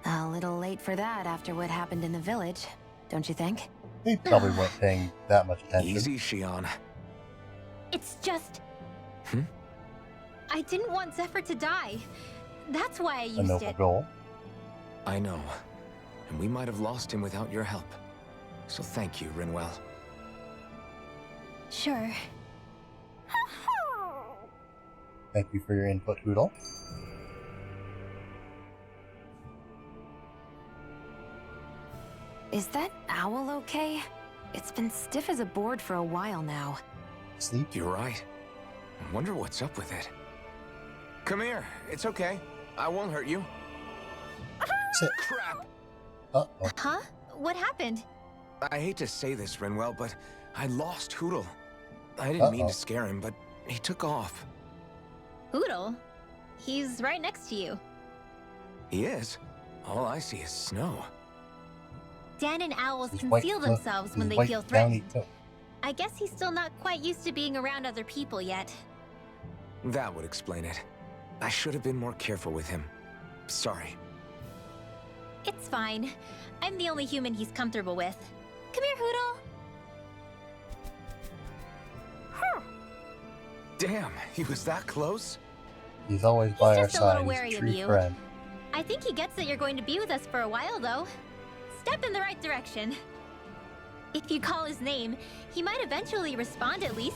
A little late for that after what happened in the village, don't you think? They probably weren't paying that much attention. Easy, Shion. It's just... Hmm? I didn't want Zephyr to die. That's why I A used noble it. goal. I know. And we might have lost him without your help. So thank you, Rinwell. Sure. Thank you for your input, Hoodle. Is that owl okay? It's been stiff as a board for a while now. Sleep. You're right. I wonder what's up with it. Come here. It's okay. I won't hurt you. Sit. Crap! Uh-oh. Huh? What happened? I hate to say this, Rinwell, but I lost Hoodle. I didn't mean Uh-oh. to scare him, but he took off. Hoodle? He's right next to you. He is. All I see is snow. Dan and owls His white conceal coat- themselves his when they white feel downy threatened. coat. I guess he's still not quite used to being around other people yet. That would explain it. I should have been more careful with him. Sorry. It's fine. I'm the only human he's comfortable with. Come here, Hoodle. Damn, he was that close? He's always by our just a little side. wary He's a of true you. friend. I think he gets that you're going to be with us for a while, though. Step in the right direction. If you call his name, he might eventually respond at least.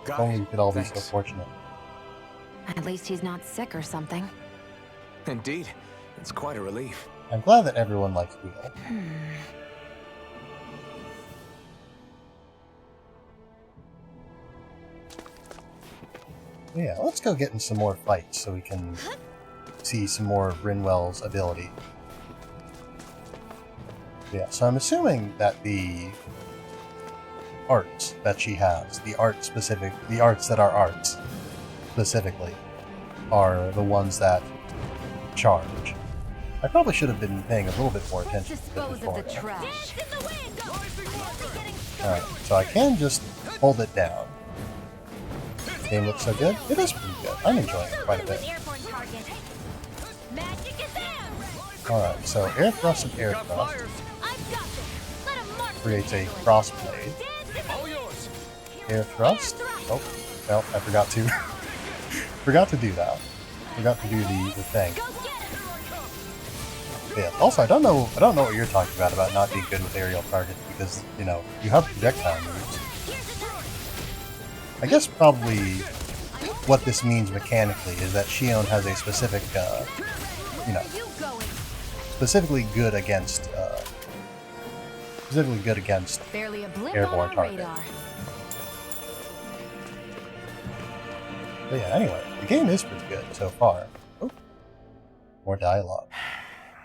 If only we could all be so Thanks. fortunate. At least he's not sick or something. Indeed. It's quite a relief. I'm glad that everyone likes Hoodle. Yeah, let's go get in some more fights so we can see some more of Rinwell's ability. Yeah, so I'm assuming that the arts that she has, the arts that are arts specifically, are the ones that charge. I probably should have been paying a little bit more attention to this Dispose of before. the trash. Alright, so I can just hold it down. Game looks so good. It is pretty good. I'm enjoying it quite a bit. Alright, so air thrust and air thrust creates a crossblade. Air thrust. Oh, well, I forgot to forgot to do that. Forgot to do the thing. Yeah. Also, I don't know what you're talking about not being good with aerial targets because, you know, you have projectile moves. I guess probably what this means mechanically is that Shion has a specific, you know, specifically good against Barely a blip airborne on our target. radar. But yeah, anyway, the game is pretty good so far. Oh, more dialogue.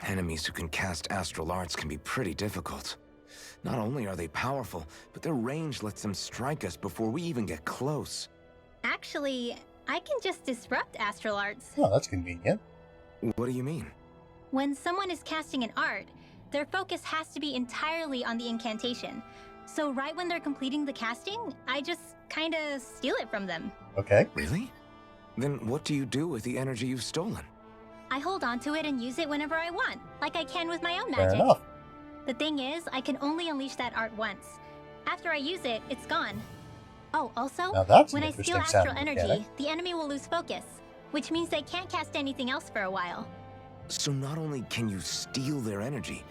Enemies who can cast astral arts can be pretty difficult. Not only are they powerful, but their range lets them strike us before we even get close. Actually, I can just disrupt astral arts. Oh, that's convenient. What do you mean? When someone is casting an art, their focus has to be entirely on the incantation. So right when they're completing the casting, I just kinda steal it from them. Okay. Really? Then what do you do with the energy you've stolen? I hold on to it and use it whenever I want, like I can with my own Fair magic. enough. The thing is, I can only unleash that art once. After I use it, it's gone. Oh, also, Now that's when an I steal interesting astral sounding energy, mechanic. the enemy will lose focus, which means they can't cast anything else for a while. So not only can you steal their energy,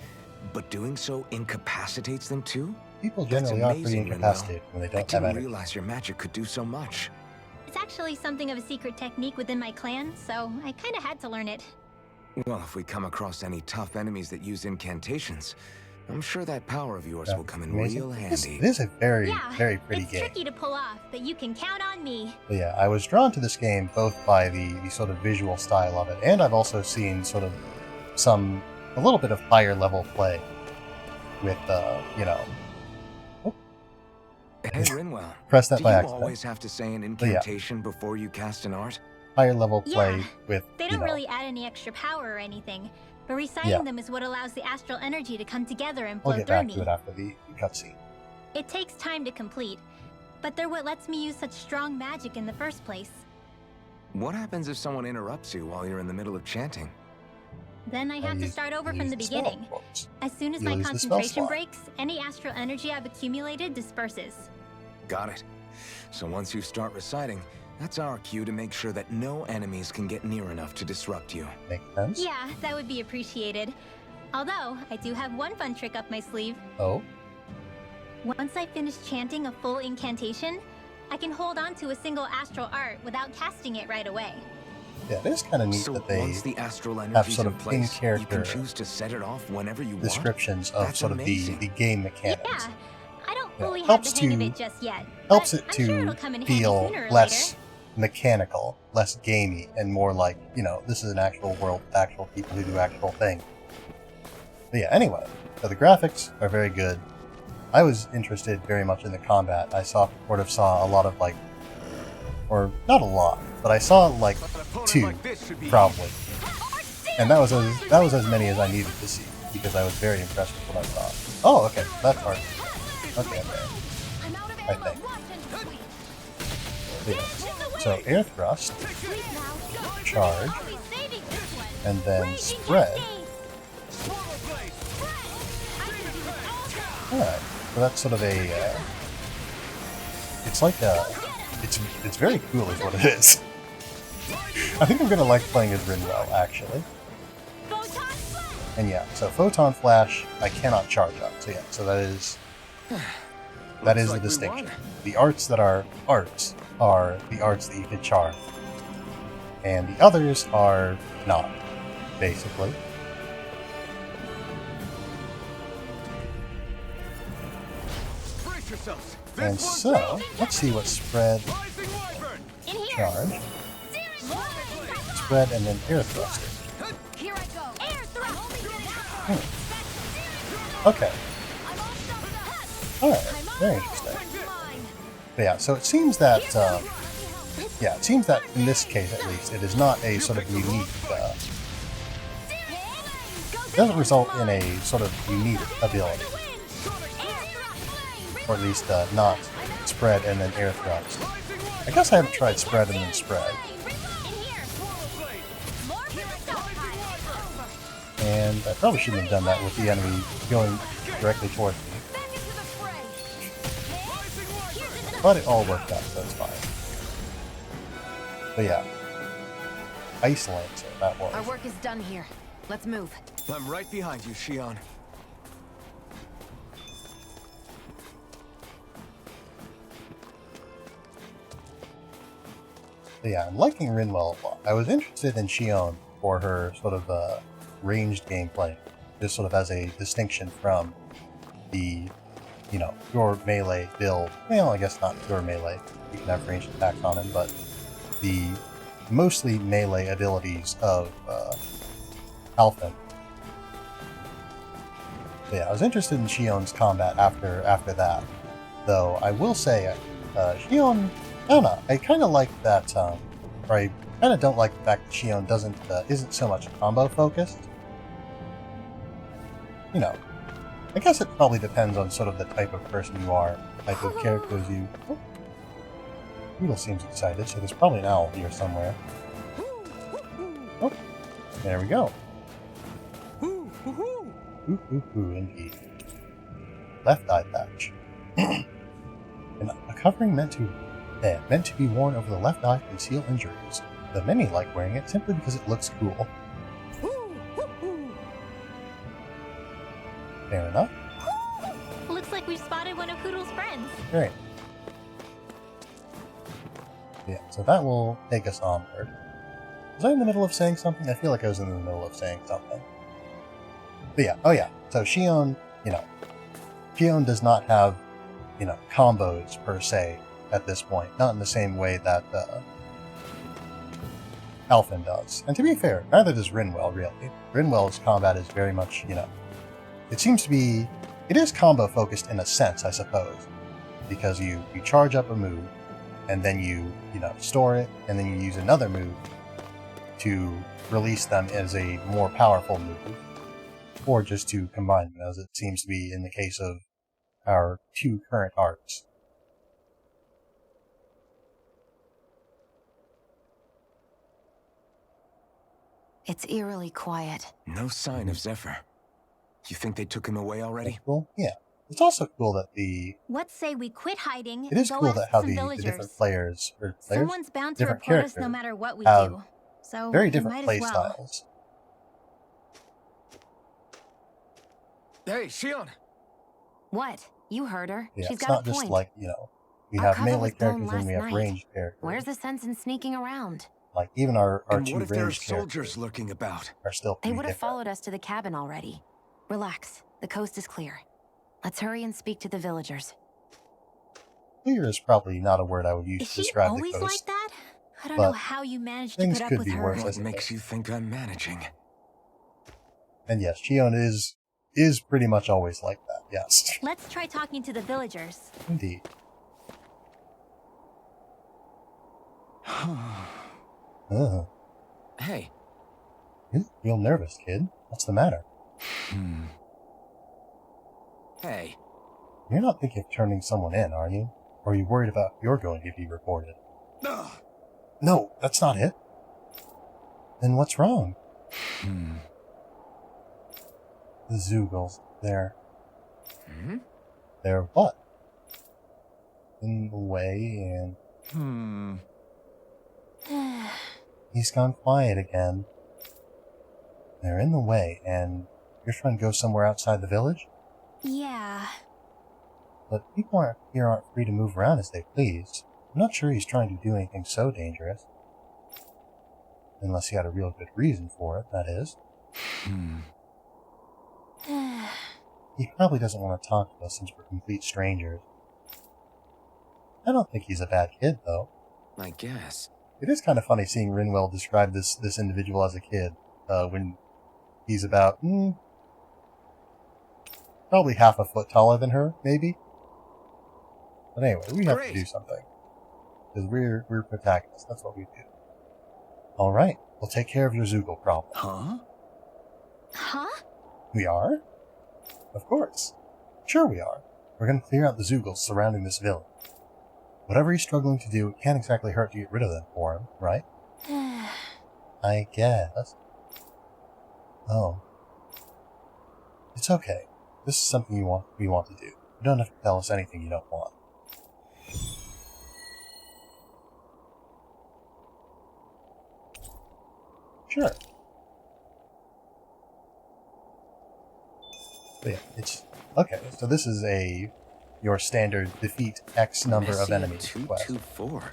but doing so incapacitates them too? People That's generally are pretty amazing, Rinwell. incapacitated when they I don't have didn't energy. realize your magic could do so much. It's actually something of a secret technique within my clan, so I kinda had to learn it. Well, if we come across any tough enemies that use incantations, I'm sure that power of yours will come in Amazing. real This handy. is a very, Yeah, very pretty it's game. tricky to pull off, but you can count on me. But yeah, I was drawn to this game both by the sort of visual style of it, and I've also seen sort of a little bit of higher level play with, you know, Hey, Rinwell, press that do by you accident. always have to say an incantation before you cast an art? Higher level play Yeah, with, They you don't know, really add any extra power or anything, but reciting Yeah. them is what allows the astral energy to come together and we'll flow get through back me. to it after the cutscene. It takes time to complete, but they're what lets me use such strong magic in the first place. What happens if someone interrupts you while you're in the middle of chanting? Then I have to start over from the beginning. As soon as You my lose the spell concentration slot. breaks, any astral energy I've accumulated disperses. Got it. So once you start reciting, that's our cue to make sure that no enemies can get near enough to disrupt you. Makes sense. Yeah, that would be appreciated. Although, I do have one fun trick up my sleeve. Oh, Once I finish chanting a full incantation, I can hold on to a single astral art without casting it right away. yeah, it is kind of neat So that they once the astral have energy's sort in of place, you in-character can choose to set it off whenever you want. descriptions of That's sort of amazing. the game mechanics. Yeah, I don't Yeah, fully have helps the hang of to- it just yet. Helps but it I'm sure to it'll come in handy feel sooner or less later. mechanical, less gamey, and more like, you know, this is an actual world with actual people who do actual things. But yeah, anyway, so the graphics are very good. I was interested very much in the combat. I saw a lot of like, or not a lot, but I saw like 2, probably. And that was as many as I needed to see, because I was very impressed with what I saw. Oh, okay, that's hard. Okay. I think. Yeah. So air thrust, charge, and then spread. Alright, so that's sort of a, it's like a, it's very cool is what it is. I think I'm gonna like playing as Rinwell, actually. And yeah, so Photon Flash, I cannot charge up, so yeah, so that is the distinction. The arts that are arts are the arts that you can charge. And the others are not, basically. And so, let's see what spread, charge, spread, and then air thrust. Here I go. Air thrust. Okay. Alright, very interesting. But yeah, so it seems that, in this case at least, it is not a sort of unique, it doesn't result in a sort of unique ability. Or at least not spread and then air thrust. I guess I haven't tried spread and then spread. And I probably shouldn't have done that with the enemy going directly towards me. But it all worked out, so it's fine. But yeah. Ice Lancer, that was. Our work is done here. Let's move. I'm right behind you, Shion. But yeah, I'm liking Rinwell a lot. I was interested in Shion for her sort of ranged gameplay, just sort of as a distinction from the, you know, pure melee build. Well, I guess not pure melee. You can have ranged attacks on him, but the mostly melee abilities of Alphen. But yeah, I was interested in Shion's combat after that. Though I will say, Shion, I don't know. I kind of like that, or I kind of don't like the fact that Shion isn't so much combo focused. You know, I guess it probably depends on sort of the type of person you are, type of characters you. Oh, Beetle seems excited, so there's probably an owl here somewhere. Oh, there we go. Ooh, indeed. Left eye patch. And a covering meant to be worn over the left eye to conceal injuries. Though many like wearing it simply because it looks cool. Fair enough. Looks like we've spotted one of Poodle's friends. Great. Yeah, so that will take us onward. Was I in the middle of saying something? I feel like I was in the middle of saying something. But yeah, oh yeah, so Shion, Shion does not have, combos per se at this point. Not in the same way that Alphen does. And to be fair, neither does Rinwell, really. Rinwell's combat is very much, it is combo focused in a sense, I suppose. Because you charge up a move, and then you store it, and then you use another move to release them as a more powerful move. Or just to combine them, as it seems to be in the case of our two current arts. It's eerily quiet. No sign of Zephyr. You think they took him away already? That's cool. Yeah. It's also cool that the... What say we quit hiding It and is go cool ask that how some the villagers? different players... Someone's bound to different report us no characters matter what we have do. So very we different might play as well. styles. Hey, Shion! What? You heard her. Yeah, She's it's got not a just point. like, you know, we Our have cover melee was blown characters and we last have night. ranged characters. Where's the sense in sneaking around? Like, even our And two what if there are ranged soldiers characters lurking about? are still They pretty would have different. followed us to the cabin already. Relax. The coast is clear. Let's hurry and speak to the villagers. Clear is probably not a word I would use Is to she describe the always coast. like that? I don't but know how you managed to things put up could with be her. worse. What makes you think I'm managing? And yes, Shion is pretty much always like that, yes. Let's try talking to the villagers. Indeed. Hey. You feel nervous, kid. What's the matter? Hey. You're not thinking of turning someone in, are you? Or are you worried about you're going to be reported? Ugh. No, that's not it. Then what's wrong? The Zoogles, they're what? In the way, and he's gone quiet again. They're in the way, and you're trying to go somewhere outside the village? Yeah. But people aren't free to move around as they please. I'm not sure he's trying to do anything so dangerous. Unless he had a real good reason for it, that is. He probably doesn't want to talk to us since we're complete strangers. I don't think he's a bad kid, though. I guess. It is kind of funny seeing Rinwell describe this individual as a kid, when he's about, probably half a foot taller than her, maybe? But anyway, we have to do something. Because we're protagonists, that's what we do. Alright, we'll take care of your Zoogle problem. Huh? We are? Of course. Sure we are. We're going to clear out the Zoogles surrounding this village. Whatever he's struggling to do, it can't exactly hurt to get rid of them for him, right? I guess. Oh. It's okay. This is something we want to do. You don't have to tell us anything you don't want. Sure. But yeah, it's... Okay, so this is your standard defeat X number of enemies quest. 224.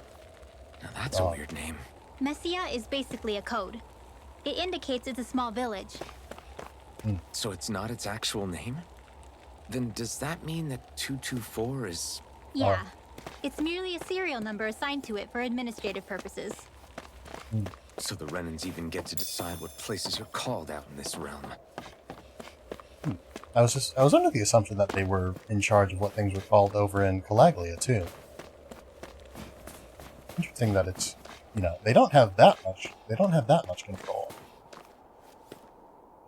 Now that's a weird name. Messia is basically a code. It indicates it's a small village. So it's not its actual name? Then does that mean that 224 is... Yeah. It's merely a serial number assigned to it for administrative purposes. So the Renans even get to decide what places are called out in this realm. I was under the assumption that they were in charge of what things were called over in Calaglia, too. Interesting that it's, they don't have that much control.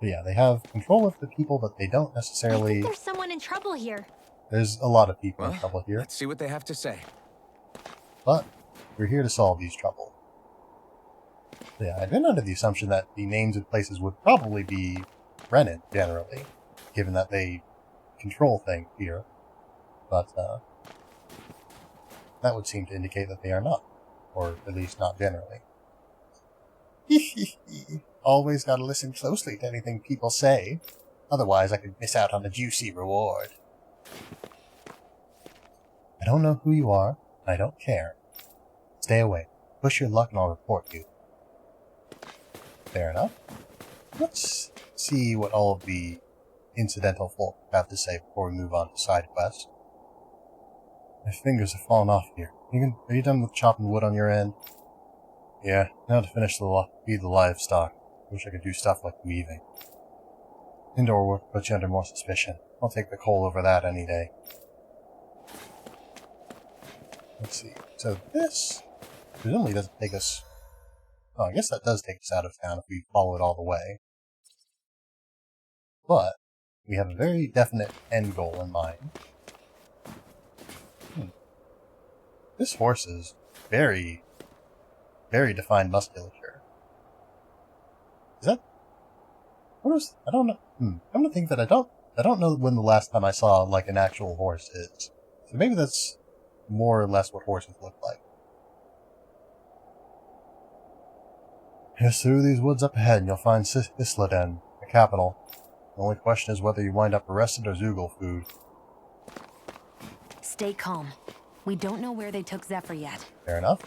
But yeah, they have control of the people, but they don't I necessarily... think there's someone in trouble here. There's a lot of people in trouble here, Let's see what they have to say. but we're here to solve these troubles. So yeah, I've been under the assumption that the names of places would probably be Renan, generally, given that they control things here. But that would seem to indicate that they are not, or at least not generally. Always gotta listen closely to anything people say, otherwise I could miss out on a juicy reward. I don't know who you are, I don't care. Stay away. Push your luck and I'll report you. Fair enough. Let's see what all of the incidental folk have to say before we move on to side quests. My fingers have fallen off here. Are you done with chopping wood on your end? Yeah, now to finish feed the livestock. Wish I could do stuff like weaving. Indoor work puts you under more suspicion. I'll take the coal over that any day. Let's see. So this presumably doesn't take us... Oh, I guess that does take us out of town if we follow it all the way. But we have a very definite end goal in mind. This horse is very, very defined musculature. Is that... I don't know. I'm gonna think that I don't know when the last time I saw, like, an actual horse is. So maybe that's more or less what horses look like. Here's through these woods up ahead, and you'll find Isladen, the capital. The only question is whether you wind up arrested or Zoogle food. Stay calm. We don't know where they took Zephyr yet. Fair enough.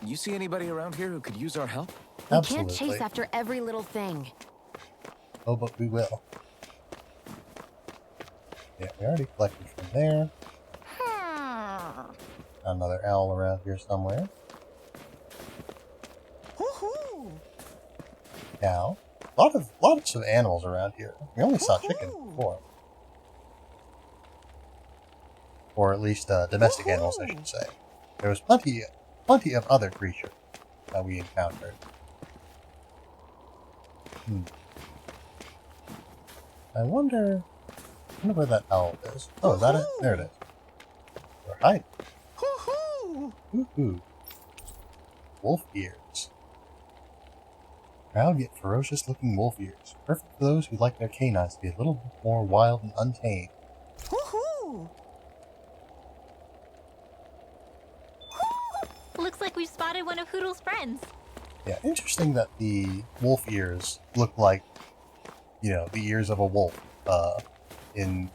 You see anybody around here who could use our help? We Absolutely. can't chase after every little thing. Oh, but we will. Yeah, we already collected from there. Another owl around here somewhere. Cow. Lots of animals around here. We only saw chickens before. Or at least domestic animals, I should say. There was plenty of other creatures that we encountered. I wonder where that owl is. Oh, is that it? There it is. We're hiding. Woohoo! Wolf ears. Proud yet ferocious looking wolf ears. Perfect for those who like their canines to be a little more wild and untamed. Looks like we've spotted one of Hoodle's friends. Yeah, interesting that the wolf ears look like, the ears of a wolf. In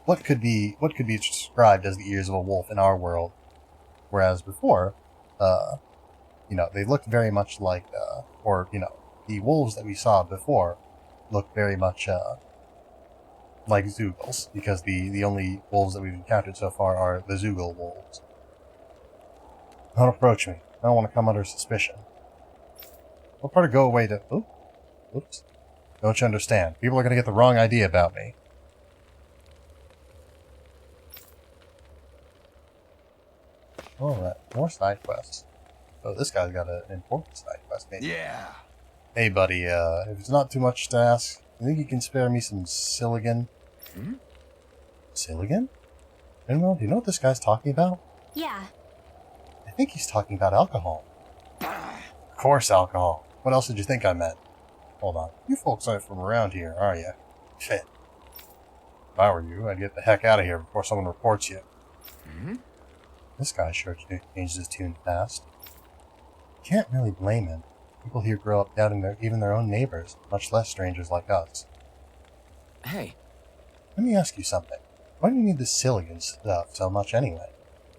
what could be described as the ears of a wolf in our world, whereas before, they looked very much like, the wolves that we saw before looked very much like Zoogles, because the only wolves that we've encountered so far are the Zoogle wolves. Don't approach me. I don't want to come under suspicion. What part of go away to... Oh, oops. Don't you understand? People are going to get the wrong idea about me. Alright, more side quests. Oh, this guy's got an important side quest, maybe. Yeah. Hey, buddy, if it's not too much to ask, I think you can spare me some Silligan. Silligan? Rinwell, do you know what this guy's talking about? Yeah. I think he's talking about alcohol. Of course, alcohol. What else did you think I meant? Hold on. You folks aren't from around here, are you? Shit. If I were you, I'd get the heck out of here before someone reports you. This guy sure changed his tune fast. Can't really blame him. People here grow up doubting even their own neighbors, much less strangers like us. Hey. Let me ask you something. Why do you need this Silligan stuff so much anyway?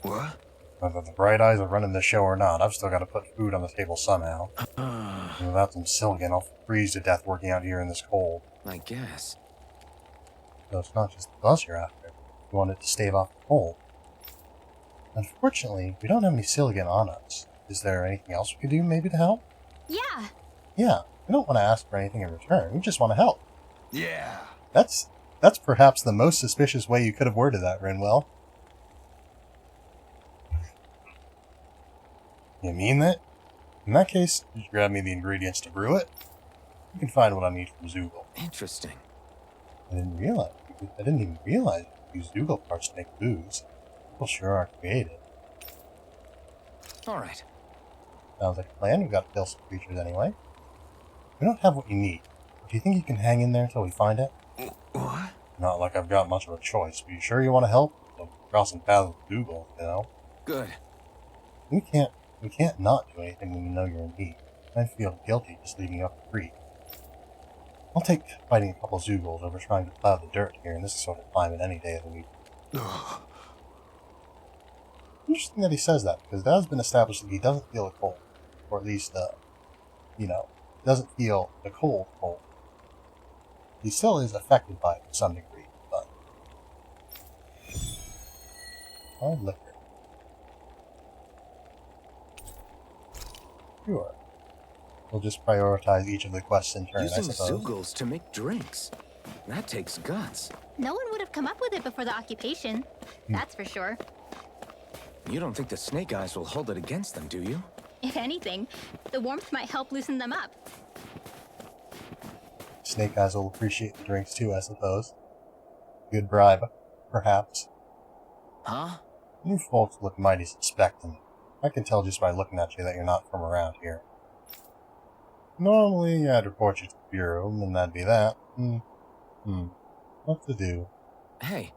What? Whether the Bright Eyes are running the show or not, I've still got to put food on the table somehow. And without some Silligan, I'll freeze to death working out here in this cold. I guess. So it's not just the buzz you're after. You want it to stave off the cold. Unfortunately, we don't have any Silligan on us. Is there anything else we could do, maybe, to help? Yeah. Yeah, we don't want to ask for anything in return. We just want to help. Yeah. That's perhaps the most suspicious way you could have worded that, Rinwell. You mean that? In that case, just grab me the ingredients to brew it. You can find what I need from Zoogle. Interesting. I didn't even realize you use Zoogle parts to make booze. People sure are creative. Alright. Sounds like a plan. We've got to kill some creatures anyway. We don't have what you need. Do you think you can hang in there until we find it? What? Not like I've got much of a choice. But you sure you want to help? So crossing paths with Zoogle, Good. We can't not do anything when we know you're in need. I feel guilty just leaving you up the creek. I'll take fighting a couple Zoogles over trying to plow the dirt here in this sort of climate any day of the week. Interesting that he says that, because it has been established that he doesn't feel the cold. Or at least, doesn't feel the cold. He still is affected by it to some degree, but... Hard liquor. Sure. We'll just prioritize each of the quests in turn, I Using suppose. Zoogles to make drinks. That takes guts. No one would have come up with it before the occupation. That's for sure. You don't think the Snake Eyes will hold it against them, do you? If anything, the warmth might help loosen them up. Snake Eyes will appreciate the drinks too, I suppose. Good bribe, perhaps. Huh? You folks look mighty suspecting. I can tell just by looking at you that you're not from around here. Normally, I'd report you to the Bureau, and that'd be that. What to do? Hey,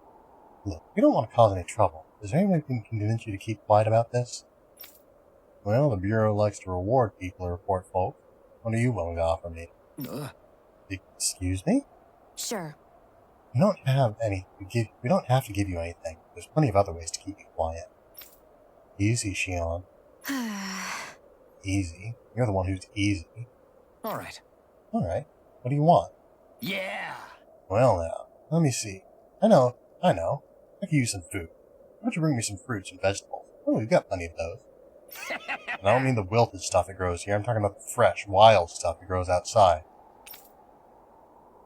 Look, we don't want to cause any trouble. Is there anyone who can convince you to keep quiet about this? Well, the Bureau likes to reward people who report folk. What are you willing to offer me? Excuse me? Sure. We don't have we don't have to give you anything. There's plenty of other ways to keep you quiet. Easy, Shion. Easy. You're the one who's easy. alright. Alright. What do you want? Yeah! Well now, let me see. I know. I could use some food. Why don't you bring me some fruits and vegetables? Oh, we've got plenty of those. And I don't mean the wilted stuff that grows here. I'm talking about the fresh, wild stuff that grows outside.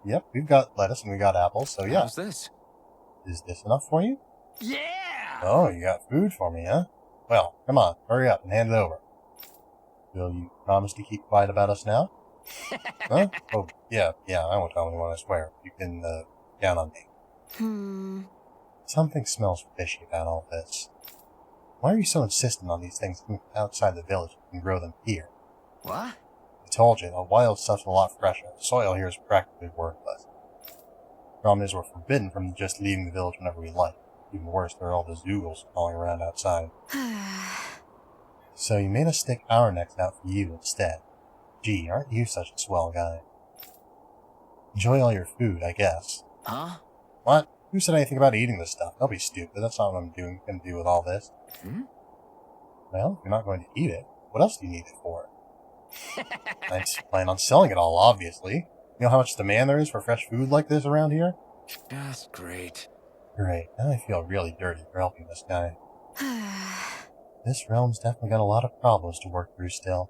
Yep, we've got lettuce and we got apples, so yeah. How's this? Is this enough for you? Yeah! Oh, you got food for me, huh? Well, come on, hurry up and hand it over. Will you promise to keep quiet about us now? Huh? Oh, yeah, I won't tell anyone, I swear. You can, count on me. Something smells fishy about all this. Why are you so insistent on these things coming outside the village and grow them here? What? I told you, the wild stuff's a lot fresher. The soil here is practically worthless. Problem is, we're forbidden from just leaving the village whenever we like. Even worse, there are all the Zoogles crawling around outside. So you made us stick our necks out for you instead. Gee, aren't you such a swell guy? Enjoy all your food, I guess. Huh? What? Who said anything about eating this stuff? Don't be stupid. That's not what I'm going to do with all this. Well, if you're not going to eat it, what else do you need it for? I plan on selling it all, obviously. You know how much demand there is for fresh food like this around here? Just great. Great. Now I feel really dirty for helping this guy. This realm's definitely got a lot of problems to work through still.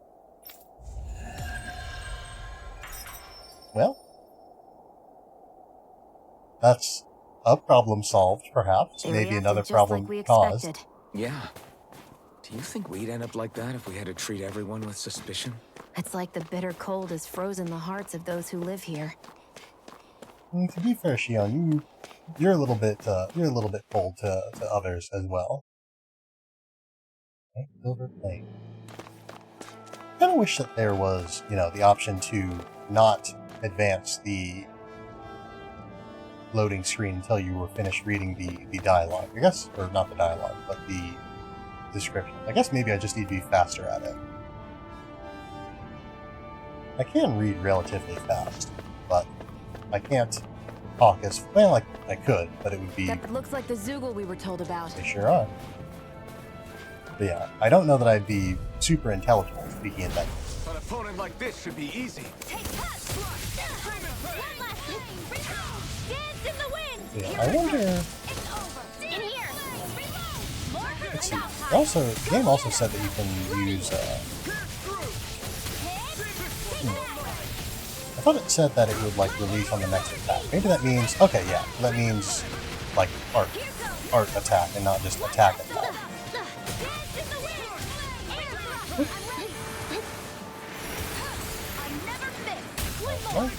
Well, that's a problem solved, perhaps. It Maybe reacted another just problem like we caused. expected. Yeah. Do you think we'd end up like that if we had to treat everyone with suspicion? It's like the bitter cold has frozen the hearts of those who live here. To be fair, Shion, you're a little bit cold to others as well. Okay, silver plate. I kind of wish that there was, the option to not advance the loading screen until you were finished reading the dialogue. I guess, or not the dialogue, but the description. I guess maybe I just need to be faster at it. I can read relatively fast, but I can't talk as well. I could, but it would be. That looks like the Zoogle we were told about. They sure are. But yeah, I don't know that I'd be super intelligible speaking in that. An opponent like this should be easy. Take that! One last thing! Dance in the wind! Yeah, I wonder. It's over! In here! More Let's see. The game also said that you can use. I thought it said that it would release on the next attack. Maybe that means that means art attack and not just attack attack. Okay.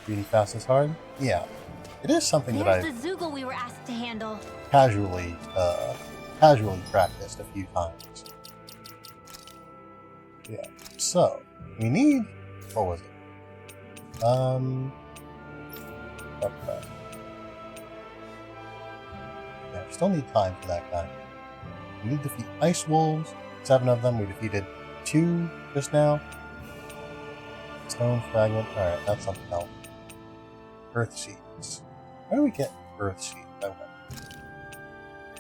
Reading fast is hard? Yeah. It is something that I've the Zoogle we were asked to handle. casually practiced a few times. Yeah. So, we need... What was it? Okay. Yeah, we still need time for that guy. We need to defeat Ice Wolves. 7 of them. We defeated 2 just now. Stone Fragment. Alright, that's something else. Earth Seeds. Where do we get Earth Seeds? Okay.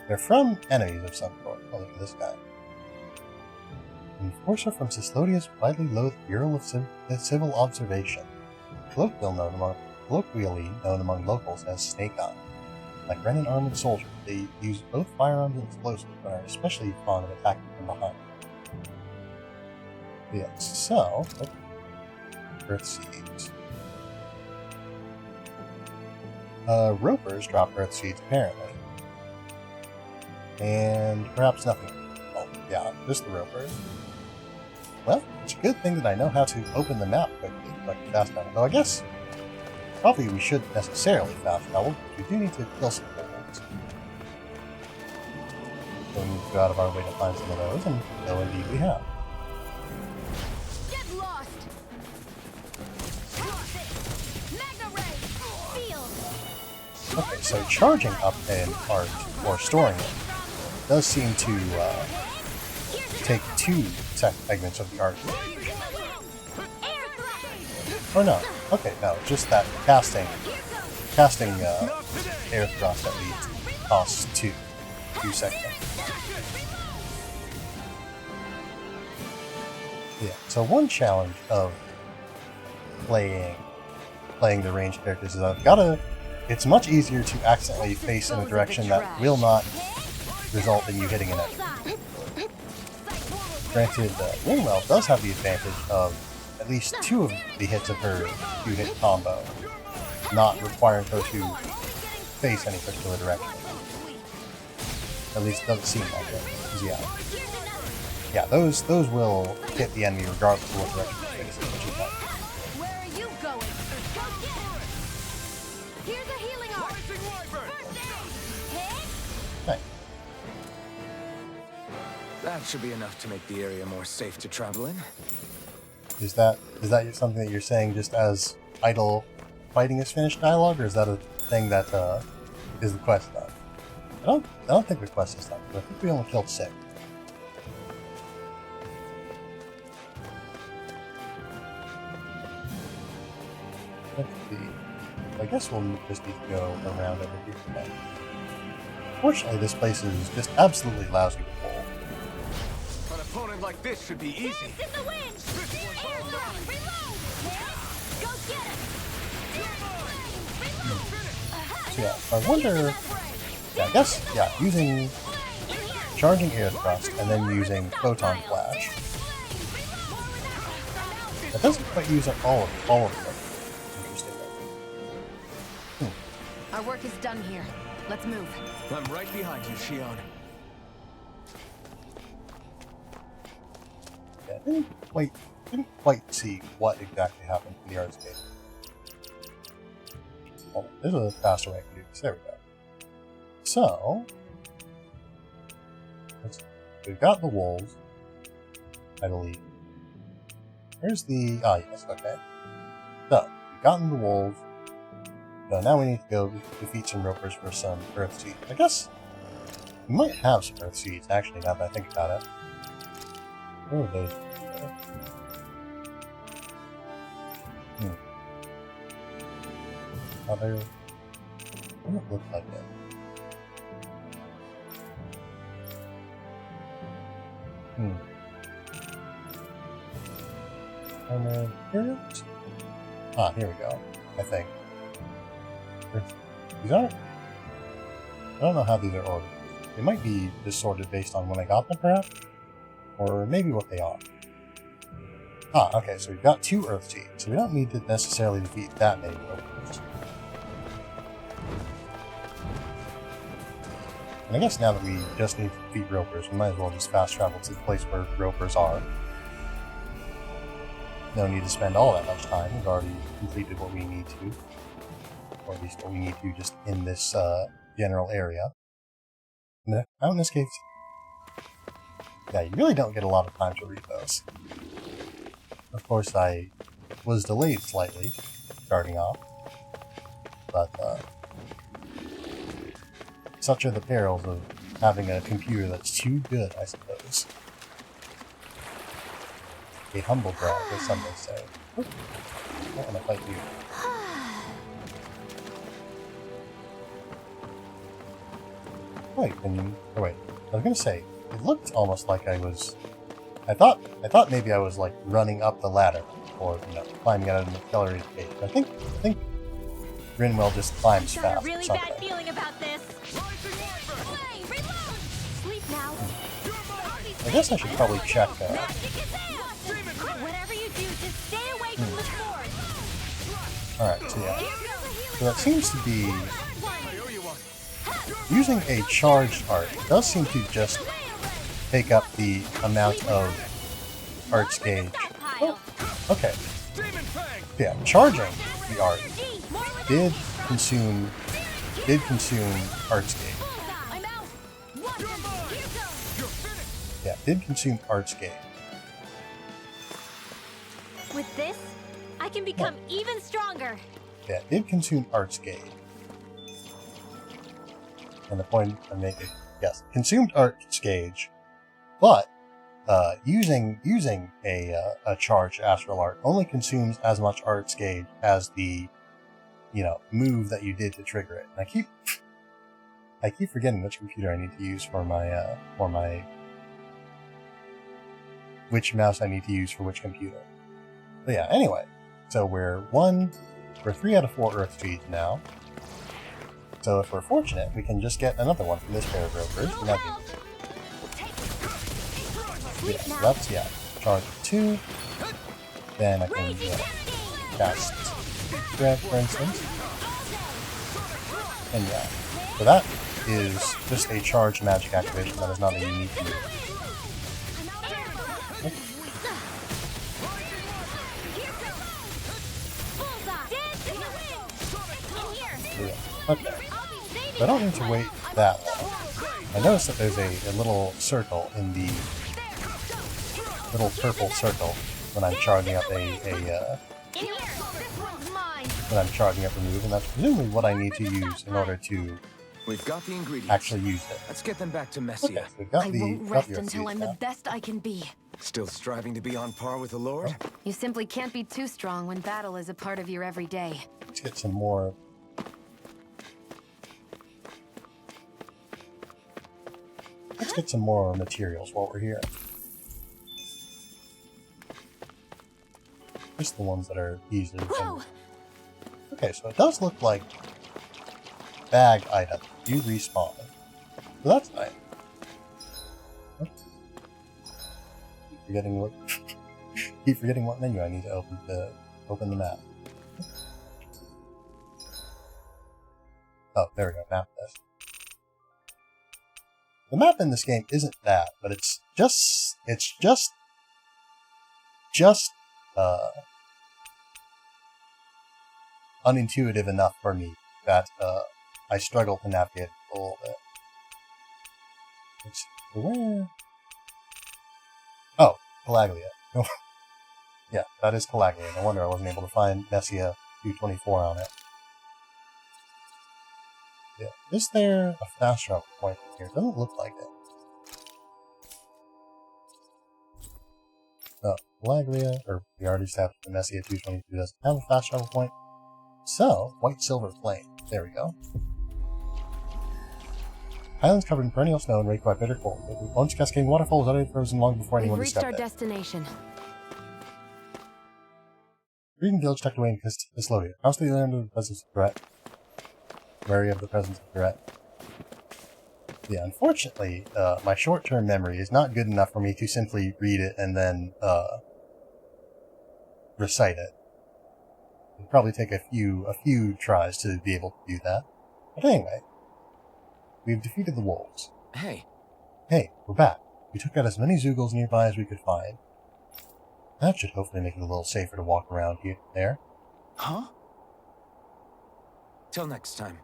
They're from enemies of some sort. Oh, look at this guy. Enforcer from Cislodia's widely loathed Bureau of Civil Observation. Colloquially known among locals as Snake Eye. Like Ren and armored soldiers, they use both firearms and explosives, but are especially fond of attacking from behind. Yes, so... Earth Seeds. Ropers drop Earth Seeds, apparently. And perhaps nothing. Oh, yeah, just the Ropers. Well, it's a good thing that I know how to open the map quickly, like fast travel. Though I guess probably we shouldn't necessarily fast travel, because we do need to kill some wolves. so we need to go out of our way to find some of those, and no, indeed we have. Get lost! Magna Ray! Field! Okay, so charging up an art, or storing it, does seem to take 2 segments of the art. Or no, okay, no, just that casting air thrust at least costs 2 segments. Yeah, so one challenge of playing the ranged characters is it's much easier to accidentally face in a direction that will not result in you hitting an enemy. Granted, Ringwell does have the advantage of at least 2 of the hits of her 2-hit combo not requiring her to face any particular direction. At least it doesn't seem like it. 'Cause yeah, those will hit the enemy regardless of what direction they're facing, which is nice. Where are you going? Go get him! Here's a healing arc! First aid! Hit! Nice. That should be enough to make the area more safe to travel in. Is that something that you're saying just as idle fighting is finished dialogue, or is that a thing that is the quest done? I don't think the quest is done, but I think we only killed 6. Let's see. I guess we'll just need to go around over here today. Fortunately, this place is just absolutely lousy to pull. An opponent like this should be easy. In the wind! Air thrust! Reload! Hit! Go get him! So yeah, I wonder... Yeah, I guess, yeah, using... charging air thrust and then using photon flash. That doesn't quite use up all of them. Interesting. Our work is done here. Let's move. I'm right behind you, Shion. Yeah, I didn't quite see what exactly happened to the artscape. Oh, there's a faster way to do this. There we go. So, we've got the wolves, I believe. Where's the... Ah, yes, okay. So, we've gotten the wolves. So now we need to go defeat some ropers for some earth seeds. I guess we might have some earth seeds, actually, now that I think about it. Where are those? Oh, they don't look like it. Pyramids? Ah, here we go, I think. These aren't... I don't know how these are ordered. They might be just sorted based on when I got them, perhaps? Or maybe what they are. Ah, okay, so we've got 2 earth seeds, so we don't need to necessarily defeat that many ropers. And I guess now that we just need to defeat ropers, we might as well just fast travel to the place where ropers are. No need to spend all that much time. We've already completed what we need to. Or at least what we need to just in this general area. And Mountain Escapes. Yeah, you really don't get a lot of time to read those. Of course, I was delayed slightly, starting off. But, such are the perils of having a computer that's too good, I suppose. A humble brag, as some may say. I don't want to fight you. Wait, oh wait, I was gonna say, it looked almost like I thought maybe I was like running up the ladder, or, you know, climbing out of an accelerated pace. I think Rinwell just climbs Got fast a really or something. bad feeling about this. Sleep now. I guess I should probably check, Whatever you do, just stay away from the sword. alright, so yeah. So that seems to be... Using a charged art does seem to just take up the amount of arts gauge. Oh, okay. Yeah, charging the art did consume arts gauge. did consume Artscape. With this, I can become even stronger. Yeah, it did consume Artscape. And the point I'm making, yes, consumed Artscape, but using a charged Astral Art only consumes as much Artscape as the move that you did to trigger it. And I keep forgetting which computer I need to use for my which mouse I need to use for which computer. But yeah, anyway, so we're 3 out of 4 Earth Speeds now. So if we're fortunate, we can just get another one from this pair of rovers. So that's, charge of 2. Then I can cast Dread, for instance. And yeah, so that is just a charged magic activation. That is not a unique move. Okay, so I don't need to wait that long. I noticed that there's a little circle in the little purple circle when I'm charging up when I'm charging up a move, and that's presumably what I need to use in order to We've got the ingredients. Actually use it. Let's get them back to Messia. Okay, so we've got I won't rest until I'm the best I can be. Still striving to be on par with the Lord? You simply can't be too strong when battle is a part of your everyday. Let's get some more. Let's get some more materials while we're here. Just the ones that are easily. Okay, so it does look like bag items do respawn. So that's nice. Keep forgetting what menu I need to open the map. Oh, there we go. Map this. The map in this game isn't bad, but it's just unintuitive enough for me that I struggle to navigate it a little bit. Let's see, where? Oh, Calaglia. Yeah, that is Calaglia. No wonder I wasn't able to find Messia 224 on it. Yeah, is there a fast travel point here? It doesn't look like it. Oh, Calaglia, or we already established the Messia 222 doesn't have a fast travel point. So, White Silver Flame. There we go. Islands covered in perennial snow and raked by bitter cold. Once cascading waterfalls utterly frozen long before anyone We've reached our destination. Green village tucked away in Custodian. Constantly under the presence of threat. Wary of the presence of threat. Yeah, unfortunately, my short-term memory is not good enough for me to simply read it and then recite it. It'd probably take a few tries to be able to do that. But anyway, we've defeated the wolves. Hey, we're back. We took out as many Zoogles nearby as we could find. That should hopefully make it a little safer to walk around here and there. huh? Till next time.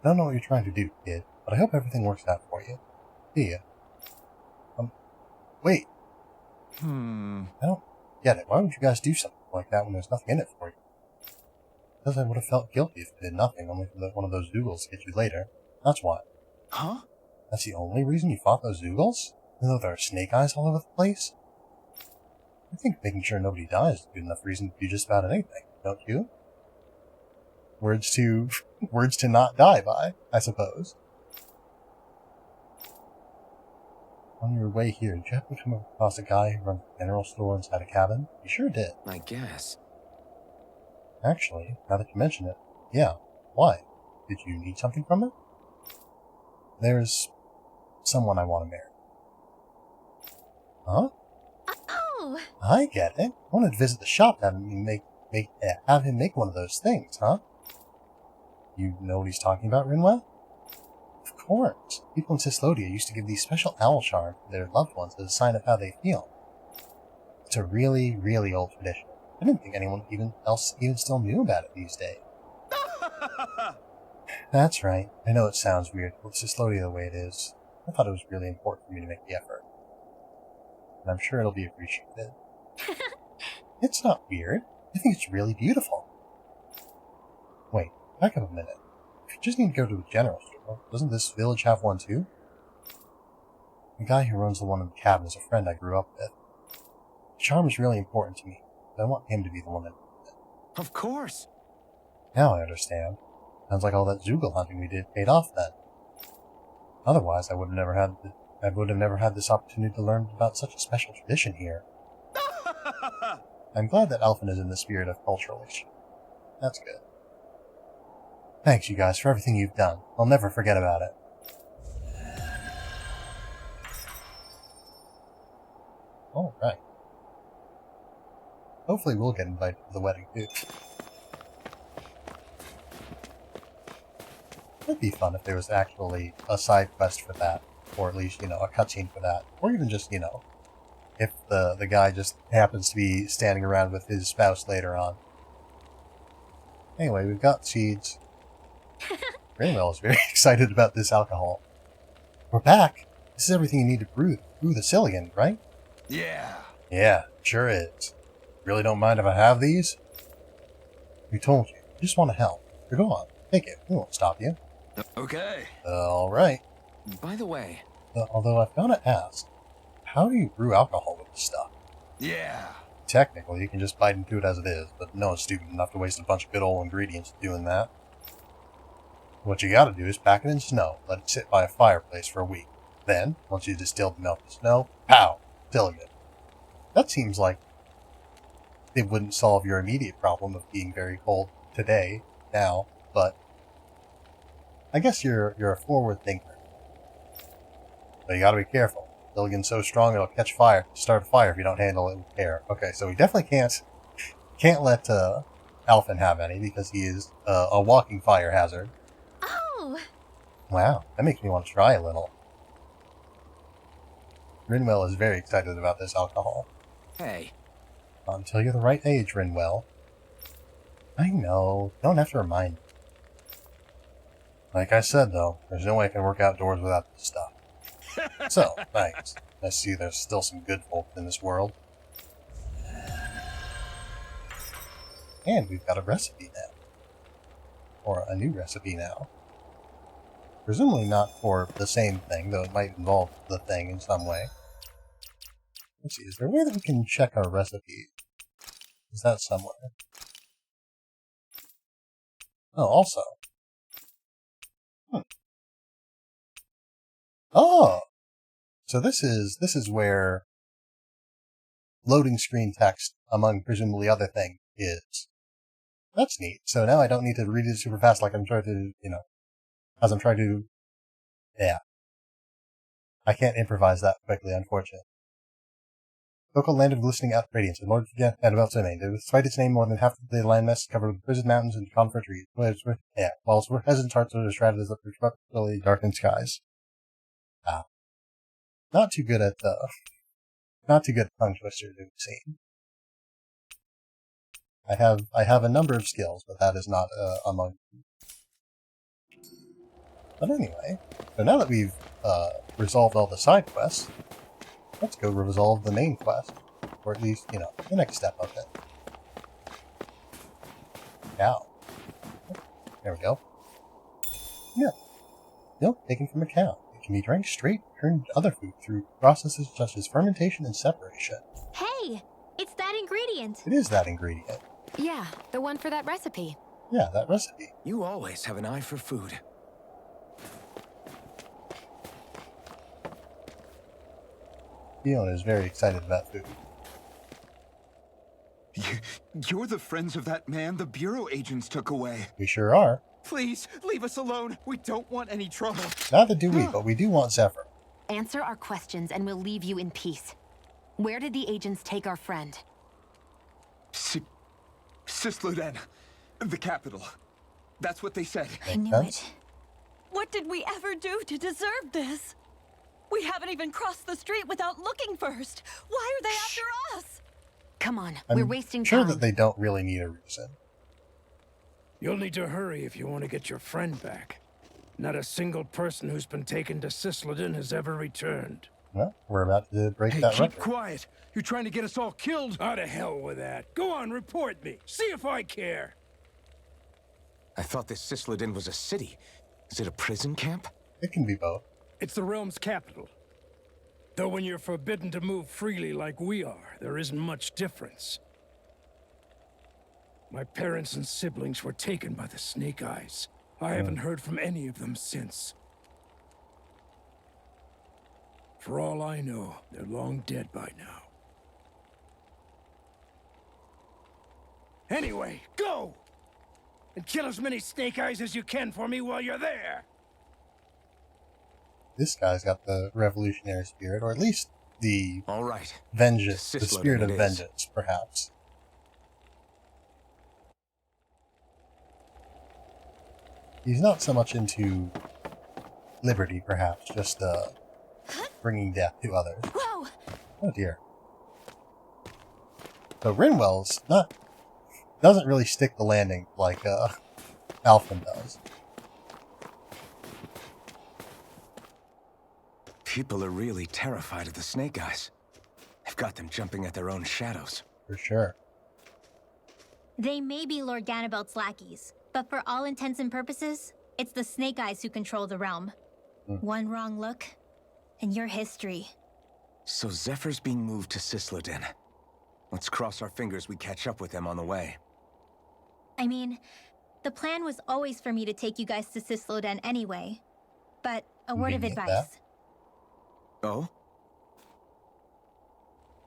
I don't know what you're trying to do, kid, but I hope everything works out for you. See ya. Wait. I don't get it. Why would you guys do something like that when there's nothing in it for you? Because I would have felt guilty if I did nothing, only for one of those Zoogles to get you later. That's why. Huh? That's the only reason you fought those Zoogles? Even though there are snake eyes all over the place? I think making sure nobody dies is a good enough reason to do just about anything, don't you? Words to not die by, I suppose. On your way here, did you happen to come across a guy who runs a general store inside a cabin? You sure did. I guess. Actually, now that you mention it, yeah. Why? Did you need something from it? There's someone I want to marry. Huh? Oh! I get it. I wanted to visit the shop and have him make one of those things, huh? You know what he's talking about, Rinwell? Of course. People in Cislodia used to give these special owl charms to their loved ones as a sign of how they feel. It's a really, really old tradition. I didn't think anyone even still knew about it these days. That's right. I know it sounds weird, but it's Cislodia the way it is. I thought it was really important for me to make the effort. and I'm sure it'll be appreciated. It's not weird. I think it's really beautiful. Wait, back up a minute. If you just need to go to a general store, doesn't this village have one too? The guy who runs the one in the cabin is a friend I grew up with. Charm is really important to me, but I want him to be the one that does it. Of course. Now I understand. Sounds like all that Zoogle hunting we did paid off then. Otherwise, I would have never had this opportunity to learn about such a special tradition here. I'm glad that Alphen is in the spirit of cultural exchange. That's good. Thanks, you guys, for everything you've done. I'll never forget about it. Alright. Hopefully we'll get invited to the wedding, too. It'd be fun if there was actually a side quest for that. Or at least, you know, a cutscene for that. Or even just, you know, if the guy just happens to be standing around with his spouse later on. Anyway, we've got seeds. Rainwell is very excited about this alcohol. We're back! This is everything you need to brew the Cillian, right? Yeah. Yeah, sure is. Really don't mind if I have these? We told you. You just want to help. So go on. Take it. We won't stop you. Okay. Alright. By the way... although I've got to ask, how do you brew alcohol with this stuff? Yeah. Technically, you can just bite into it as it is, but no one's stupid enough to waste a bunch of good old ingredients doing that. What you gotta do is pack it in snow, let it sit by a fireplace for a week. Then, once you distill the melted snow, pow! Cillian. That seems like it wouldn't solve your immediate problem of being very cold today, now, but I guess you're a forward thinker. But you gotta be careful. Cillian's so strong it'll catch fire. Start a fire if you don't handle it with care. Okay, so we definitely can't let Alphen have any because he is a walking fire hazard. Oh! Wow, that makes me want to try a little. Rinwell is very excited about this alcohol. Hey. Until you're the right age, Rinwell. I know. You don't have to remind me. Like I said, though, there's no way I can work outdoors without this stuff. So, thanks. I see there's still some good folk in this world. And we've got a recipe now. Or a new recipe now. Presumably not for the same thing, though it might involve the thing in some way. Let's see, is there a way that we can check our recipes? Is that somewhere? Oh, also. Oh! So this is where loading screen text, among presumably other things, is. That's neat. So now I don't need to read it super fast like I'm trying to, you know, as I'm trying to, yeah. I can't improvise that quickly, unfortunately. Local land of glistening out radiance, and Lord Annabelle's domain. Despite its name, more than half of the landmass is covered with prisoned mountains and conifer trees. While its residents' hearts are shrouded as the perpetually darkened skies. Ah. Not too good at tongue twister to scene. I have a number of skills, but that is not among them. But anyway, so now that we've resolved all the side quests, let's go resolve the main quest. Or at least, you know, the next step of it. Cow. There we go. Yeah. Milk taken from a cow. It can be drank straight or turned into other food through processes such as fermentation and separation. Hey! It's that ingredient! It is that ingredient. Yeah, the one for that recipe. Yeah, that recipe. You always have an eye for food. Fiona is very excited about food. You're the friends of that man the Bureau agents took away. We sure are. Please, leave us alone. We don't want any trouble. Neither do we, but we do want Zephyr. Answer our questions and we'll leave you in peace. Where did the agents take our friend? Sisluden, the capital. That's what they said. I knew it. What did we ever do to deserve this? We haven't even crossed the street without looking first. Why are they after us? Come on, I'm we're wasting sure time. that they don't really need a reason. You'll need to hurry if you want to get your friend back. Not a single person who's been taken to Sisleden has ever returned. Well, we're about to break Hey, that keep record. quiet. You're trying to get us all killed? Out of hell with that. Go on, report me. See if I care. I thought this Cisladin was a city. Is it a prison camp? It can be both. It's the realm's capital. Though when you're forbidden to move freely like we are, there isn't much difference. My parents and siblings were taken by the Snake Eyes. I haven't heard from any of them since. For all I know, they're long dead by now. Anyway, go! And kill as many Snake Eyes as you can for me while you're there! This guy's got the revolutionary spirit, or at least the All right. vengeance, the Cisladin spirit of it is. vengeance, perhaps. He's not so much into liberty, perhaps, just bringing death to others. Whoa! Oh dear. So Rinwell's doesn't really stick the landing like Alphen does. People are really terrified of the Snake Eyes. They've got them jumping at their own shadows. For sure. They may be Lord Ganabelt's lackeys, but for all intents and purposes, it's the Snake Eyes who control the realm. One wrong look, and your history. So Zephyr's being moved to Cisladin. Let's cross our fingers we catch up with them on the way. I mean, the plan was always for me to take you guys to Cisloden anyway. But a word of Convenient, advice. Oh?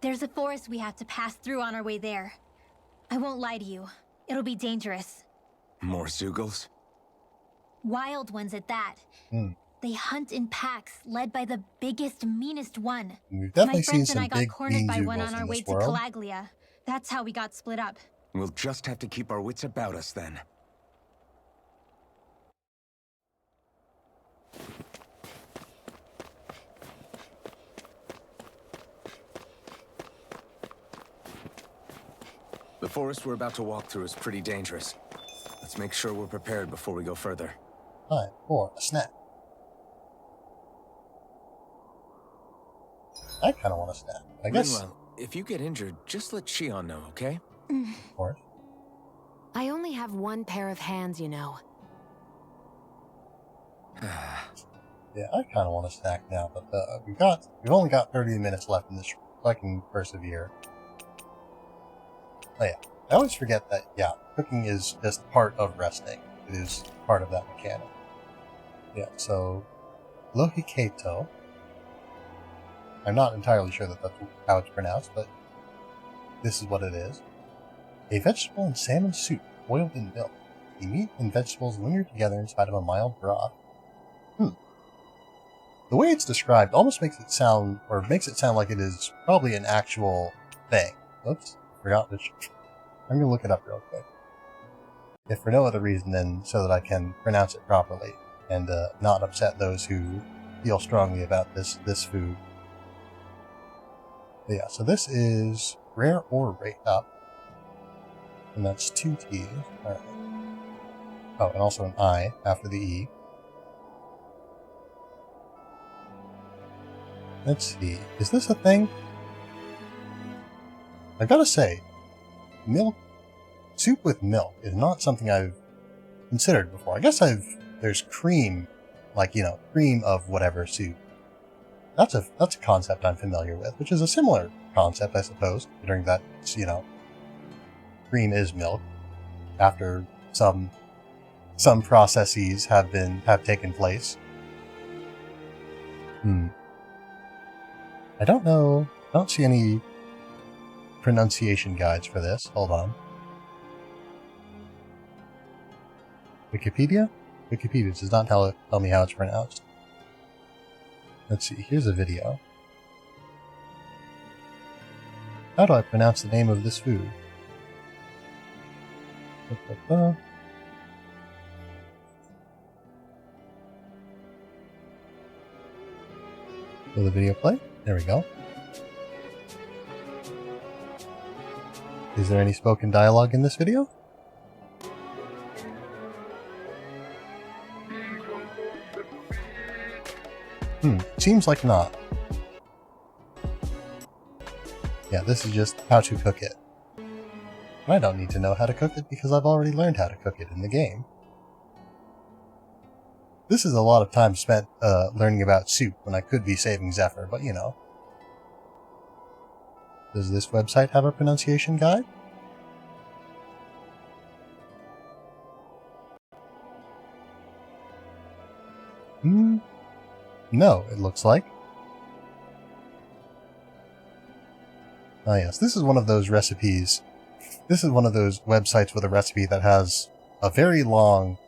There's a forest we have to pass through on our way there. I won't lie to you. It'll be dangerous. More Zeugles? Wild ones at that. They hunt in packs, led by the biggest, meanest one. We've definitely My seen friends and some I got big cornered mean by one Zeugles on our in way this to world. Calaglia. That's how we got split up. We'll just have to keep our wits about us then. The forest we're about to walk through is pretty dangerous. Let's make sure we're prepared before we go further. Time for a snack. I kind of want a snack. I guess. Meanwhile, if you get injured, just let Shion know, okay? Of course. I only have one pair of hands, you know. Yeah, I kind of want a snack now, but we've only got 30 minutes left in this, so I can persevere. Oh yeah, I always forget that, yeah, cooking is just part of resting. It is part of that mechanic. Yeah, so, Lohiketo. I'm not entirely sure that that's how it's pronounced, but this is what it is. A vegetable and salmon soup, boiled in milk. The meat and vegetables linger together inside of a mild broth. The way it's described almost makes it sound like it is probably an actual thing. Oops, forgot which. I'm gonna look it up real quick. If for no other reason than so that I can pronounce it properly and not upset those who feel strongly about this food. But yeah, so this is rare or rate up, and that's 2 T's. All right. Oh, and also an I after the E. Let's see. Is this a thing? I gotta say, soup with milk is not something I've considered before. I guess there's cream, like, you know, cream of whatever soup. That's a concept I'm familiar with, which is a similar concept, I suppose, considering that, you know, cream is milk after some processes have taken place. I don't know. I don't see any pronunciation guides for this. Hold on. Wikipedia? Wikipedia does not tell me how it's pronounced. Let's see. Here's a video. How do I pronounce the name of this food? Will the video play? There we go. Is there any spoken dialogue in this video? Seems like not. Yeah, this is just how to cook it. And I don't need to know how to cook it because I've already learned how to cook it in the game. This is a lot of time spent learning about soup when I could be saving Zephyr, but you know. Does this website have a pronunciation guide? No, it looks like. Ah yes, this is one of those recipes. This is one of those websites with a recipe that has a very long,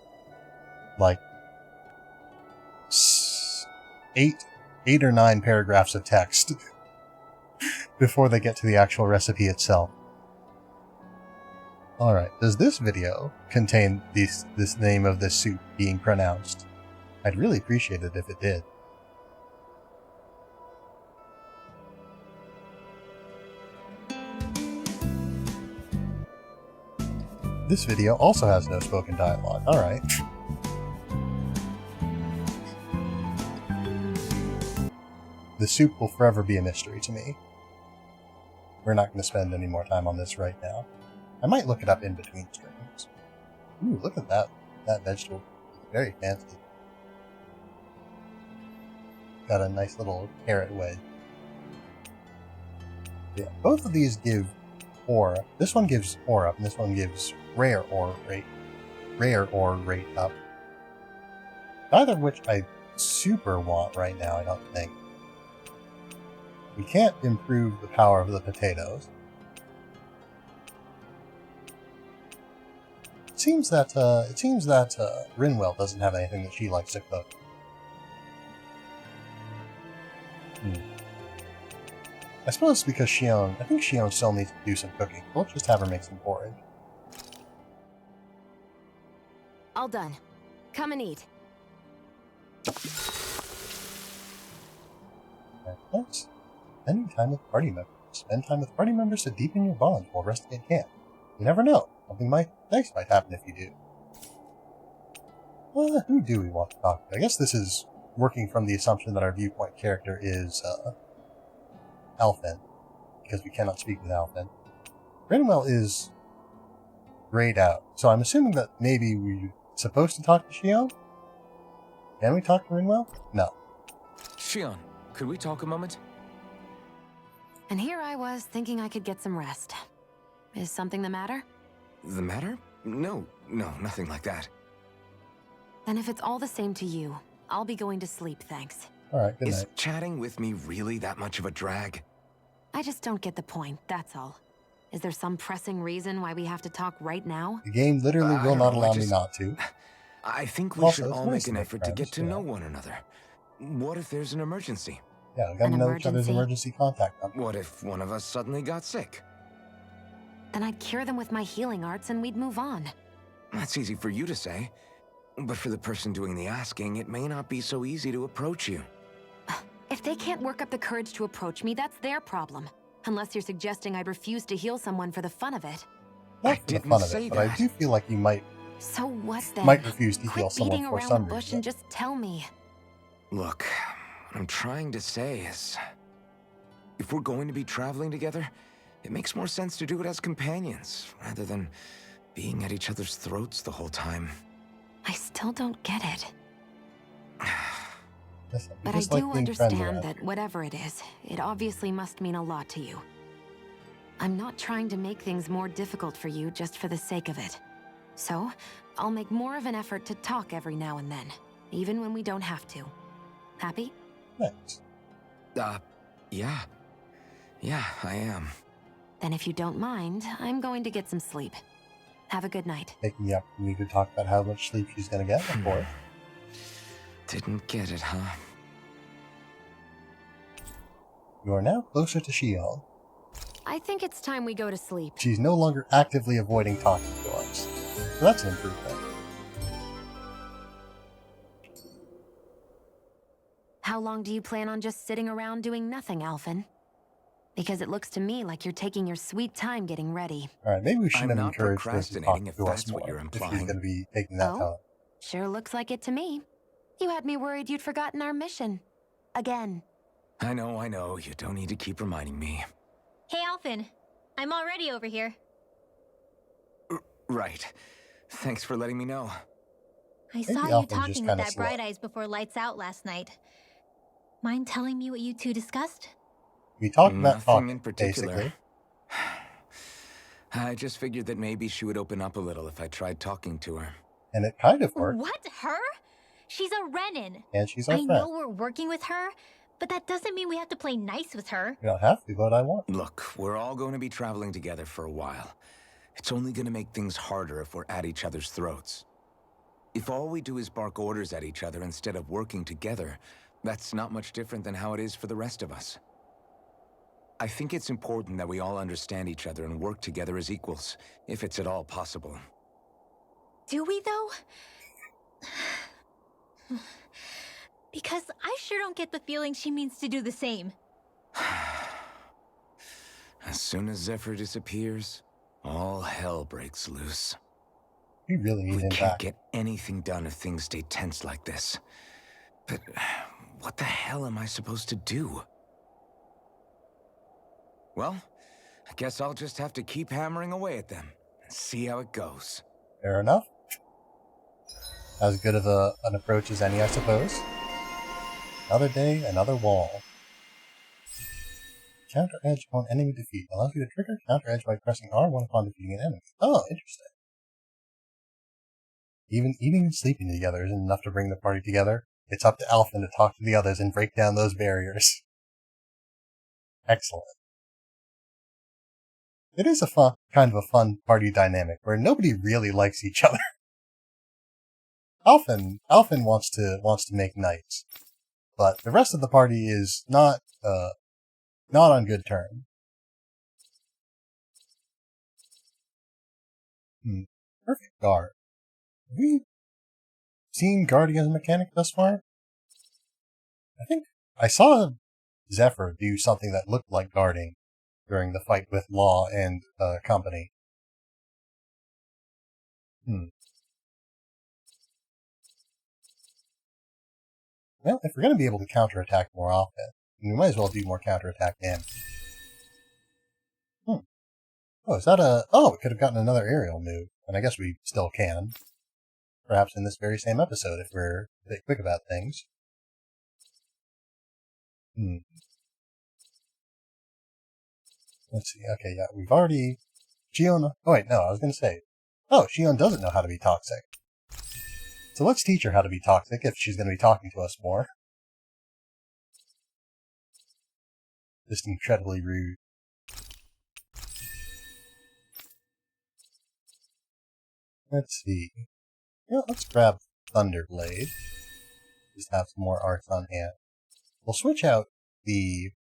like, 8 or 9 paragraphs of text before they get to the actual recipe itself. Alright, does this video contain this name of this soup being pronounced? I'd really appreciate it if it did. This video also has no spoken dialogue. Alright. The soup will forever be a mystery to me. We're not going to spend any more time on this right now. I might look it up in between streams. Ooh, look at that. That vegetable. It's very fancy. Got a nice little carrot wedge. Yeah, both of these give aura. This one gives aura up, and this one gives rare ore rate up. Neither of which I super want right now, I don't think. We can't improve the power of the potatoes. It seems that Rinwell doesn't have anything that she likes to cook. I suppose it's because I think Shion still needs to do some cooking. We'll just have her make some porridge. All done. Come and eat. Thanks. Spending time with party members. Spend time with party members to deepen your bonds while resting at camp. You never know. Something nice might happen if you do. Well, who do we want to talk to? I guess this is working from the assumption that our viewpoint character is, Alphen. Because we cannot speak with Alphen. Rinwell is grayed out. So I'm assuming that maybe we're supposed to talk to Shion? Can we talk to Rinwell? No. Shion, could we talk a moment? And here I was thinking I could get some rest. Is something the matter? The matter? No, nothing like that. Then if it's all the same to you, I'll be going to sleep, thanks. Alright, good Is night. chatting with me really that much of a drag? I just don't get the point, that's all. Is there some pressing reason why we have to talk right now? The game literally will not allow me not to. I think we Also, should it's all nice make an to make effort to get friends, to you know know. one another. What if there's an emergency? Yeah, we gotta An know each other's emergency? emergency contact number. What if one of us suddenly got sick? Then I'd cure them with my healing arts and we'd move on. That's easy for you to say. But for the person doing the asking, it may not be so easy to approach you. If they can't work up the courage to approach me, that's their problem. Unless you're suggesting I'd refuse to heal someone for the fun of it. Not for the didn't fun of say it, but I that. do feel like you might So what then? refuse to heal Quit someone beating for around some the bush reason. and just tell me. Look, what I'm trying to say is, if we're going to be traveling together, it makes more sense to do it as companions, rather than being at each other's throats the whole time. I still don't get it. Listen, we But I just like do being friends understand around. that whatever it is, it obviously must mean a lot to you. I'm not trying to make things more difficult for you just for the sake of it. So, I'll make more of an effort to talk every now and then, even when we don't have to. Happy? Thanks. Yeah. Yeah, I am. Then if you don't mind, I'm going to get some sleep. Have a good night. Taking the opportunity to talk about how much sleep she's gonna get, of course. Didn't get it, huh? You are now closer to Shion. I think it's time we go to sleep. She's no longer actively avoiding talking to us. So that's an improvement. How long do you plan on just sitting around doing nothing, Alphen? Because it looks to me like you're taking your sweet time getting ready. Alright, maybe we should I'm have not encouraged her to talk procrastinating if to us that's what more, you're if she's implying. gonna be taking that Oh? time. Sure looks like it to me. You had me worried you'd forgotten our mission. Again. I know, you don't need to keep reminding me. Hey, Alphen. I'm already over here. Right. Thanks for letting me know. I saw you talking with that Bright Eyes before lights out last night. Mind telling me what you two discussed? We talked about Nothing in talking, particular. basically. I just figured that maybe she would open up a little if I tried talking to her. And it kind of worked. What? Her? She's a Renin. And she's our friend. I know we're working with her, but that doesn't mean we have to play nice with her. You don't have to, but I want. Look, we're all going to be traveling together for a while. It's only going to make things harder if we're at each other's throats. If all we do is bark orders at each other instead of working together, that's not much different than how it is for the rest of us. I think it's important that we all understand each other and work together as equals, if it's at all possible. Do we, though? Because I sure don't get the feeling she means to do the same. As soon as Zephyr disappears, all hell breaks loose. We really need him back. We can't get anything done if things stay tense like this. But what the hell am I supposed to do? Well, I guess I'll just have to keep hammering away at them and see how it goes. Fair enough. As good of an approach as any, I suppose. Another day, another wall. Counter edge upon enemy defeat. Allows you to trigger counter edge by pressing R1 upon defeating an enemy. Oh, interesting. Even eating and sleeping together isn't enough to bring the party together. It's up to Alphen to talk to the others and break down those barriers. Excellent. It is a kind of a fun party dynamic where nobody really likes each other. Alphen wants to make knights, but the rest of the party is not on good terms. Perfect guard. Have we seen guarding as a mechanic thus far? I think I saw Zephyr do something that looked like guarding during the fight with Law and company. Well, if we're going to be able to counterattack more often, we might as well do more counterattack damage. Oh, is that a... Oh, we could have gotten another aerial move, and I guess we still can. Perhaps in this very same episode, if we're a bit quick about things. Let's see, okay, yeah, we've already... Shion... Oh wait, no, I was going to say... Oh, Shion doesn't know how to be toxic. So let's teach her how to be toxic if she's going to be talking to us more. Just incredibly rude. Let's see. Yeah, let's grab Thunderblade. Just have some more arts on hand. We'll switch out the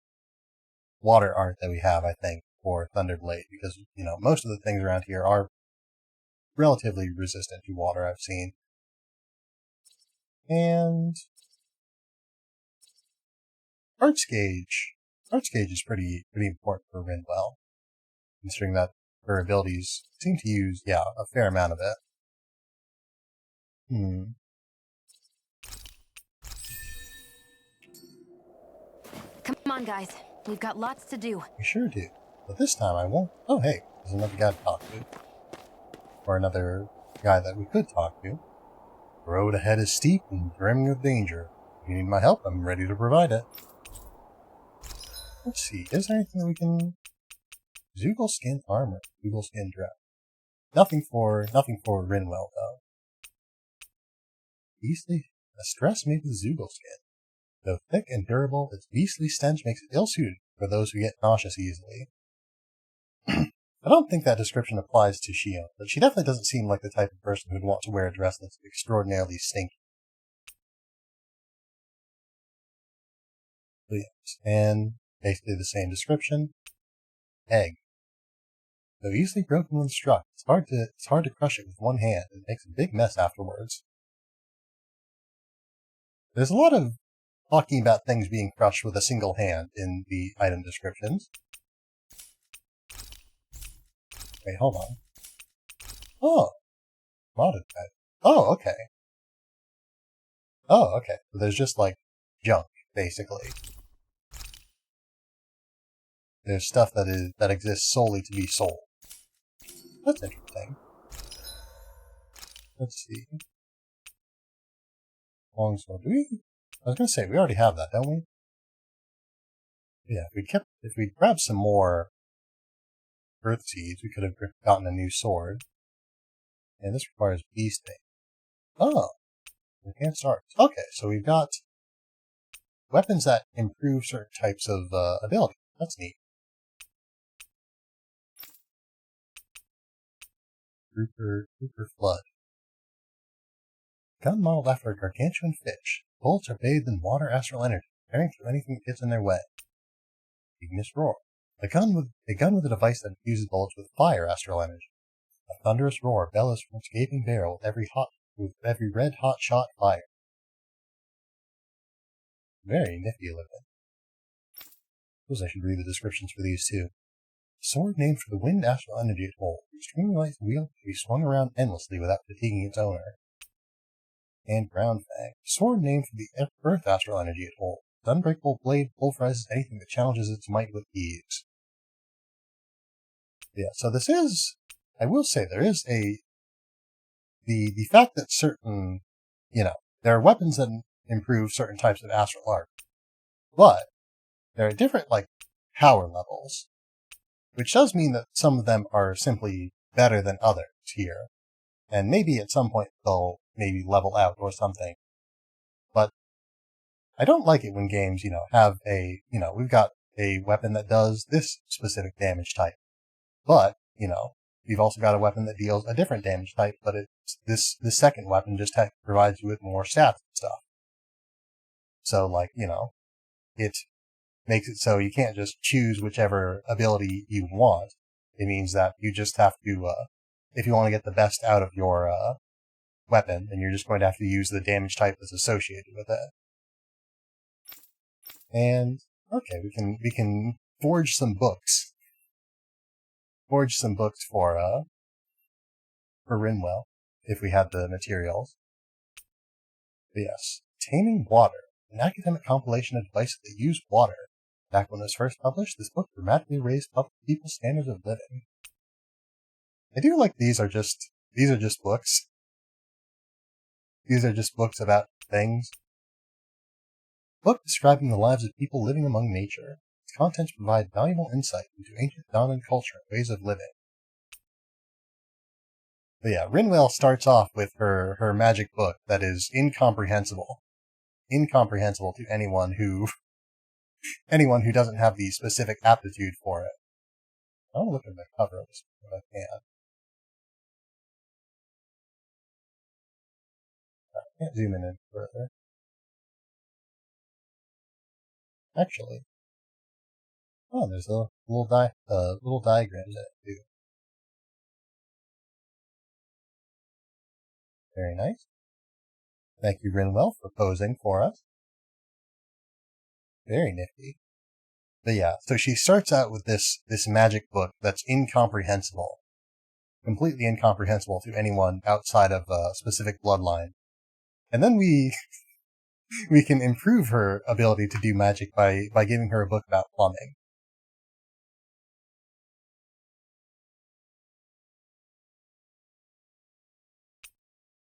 water art that we have, I think, for Thunderblade, because, you know, most of the things around here are relatively resistant to water, I've seen. And Arts Gauge is pretty important for Rinwell, considering that her abilities seem to use, yeah, a fair amount of it. Come on, guys. We've got lots to do. We sure do. But this time I won't. Oh, hey, there's another guy to talk to. Or another guy that we could talk to. The road ahead is steep and brimming with danger. If you need my help, I'm ready to provide it. Let's see, is there anything that we can... Zoogle skin armor, Zoogle skin dress. Nothing for Rinwell, though. Beastly, a stress made with Zoogle skin. Though thick and durable, its beastly stench makes it ill-suited for those who get nauseous easily. I don't think that description applies to Shion, but she definitely doesn't seem like the type of person who'd want to wear a dress that's extraordinarily stinky. But yes, and basically the same description. Egg. Though easily broken when struck, it's hard to crush it with one hand, and it makes a big mess afterwards. There's a lot of talking about things being crushed with a single hand in the item descriptions. Wait, hold on. Oh. Modded type. Oh, okay. Oh, okay. So there's just, like, junk, basically. There's stuff that exists solely to be sold. That's interesting. Let's see. Longsword. I was gonna say we already have that, don't we? Yeah, if we grabbed some more earth seeds, we could have gotten a new sword. And this requires bee sting. Oh, we can't start. Okay, so we've got weapons that improve certain types of ability. That's neat. Grouper Flood. Gun modeled after a gargantuan fish. Bullets are bathed in water astral energy, tearing through anything that gets in their way. Ignis Roar. A gun with a device that infuses bullets with fire astral energy. A thunderous roar bellows from its gaping barrel with every red hot shot fired. Very nifty looking. Suppose I should read the descriptions for these too. Sword named for the wind astral energy it holds. Extremely light wheel can be swung around endlessly without fatiguing its owner. And Ground Fang. Sword named for the earth astral energy it holds. The unbreakable blade pulverizes anything that challenges its might with ease. Yeah, so this is, I will say, there is the fact that certain, there are weapons that improve certain types of astral art, but there are different, power levels, which does mean that some of them are simply better than others here, and maybe at some point they'll maybe level out or something, but I don't like it when games, have we've got a weapon that does this specific damage type, but, we've also got a weapon that deals a different damage type, but the second weapon just provides you with more stats and stuff. So, it makes it so you can't just choose whichever ability you want. It means that you just have to, if you want to get the best out of your weapon, then you're just going to have to use the damage type that's associated with it. And, okay, we can forge some books. Forge some books for Rinwell, if we had the materials. But yes, Taming Water, an academic compilation of devices that use water. Back when it was first published, this book dramatically raised people's standards of living. I do like these are just books. These are just books about things. Book describing the lives of people living among nature. Its contents provide valuable insight into ancient dominant culture and ways of living. But yeah, Rinwell starts off with her magic book that is incomprehensible. Incomprehensible to anyone who doesn't have the specific aptitude for it. I want to look at the cover of this if I can. I can't zoom in any further. Actually, oh, there's a little diagram in it too. Very nice. Thank you, Rinwell, for posing for us. Very nifty. But yeah, so she starts out with this magic book that's incomprehensible. Completely incomprehensible to anyone outside of a specific bloodline. And then we can improve her ability to do magic by giving her a book about plumbing.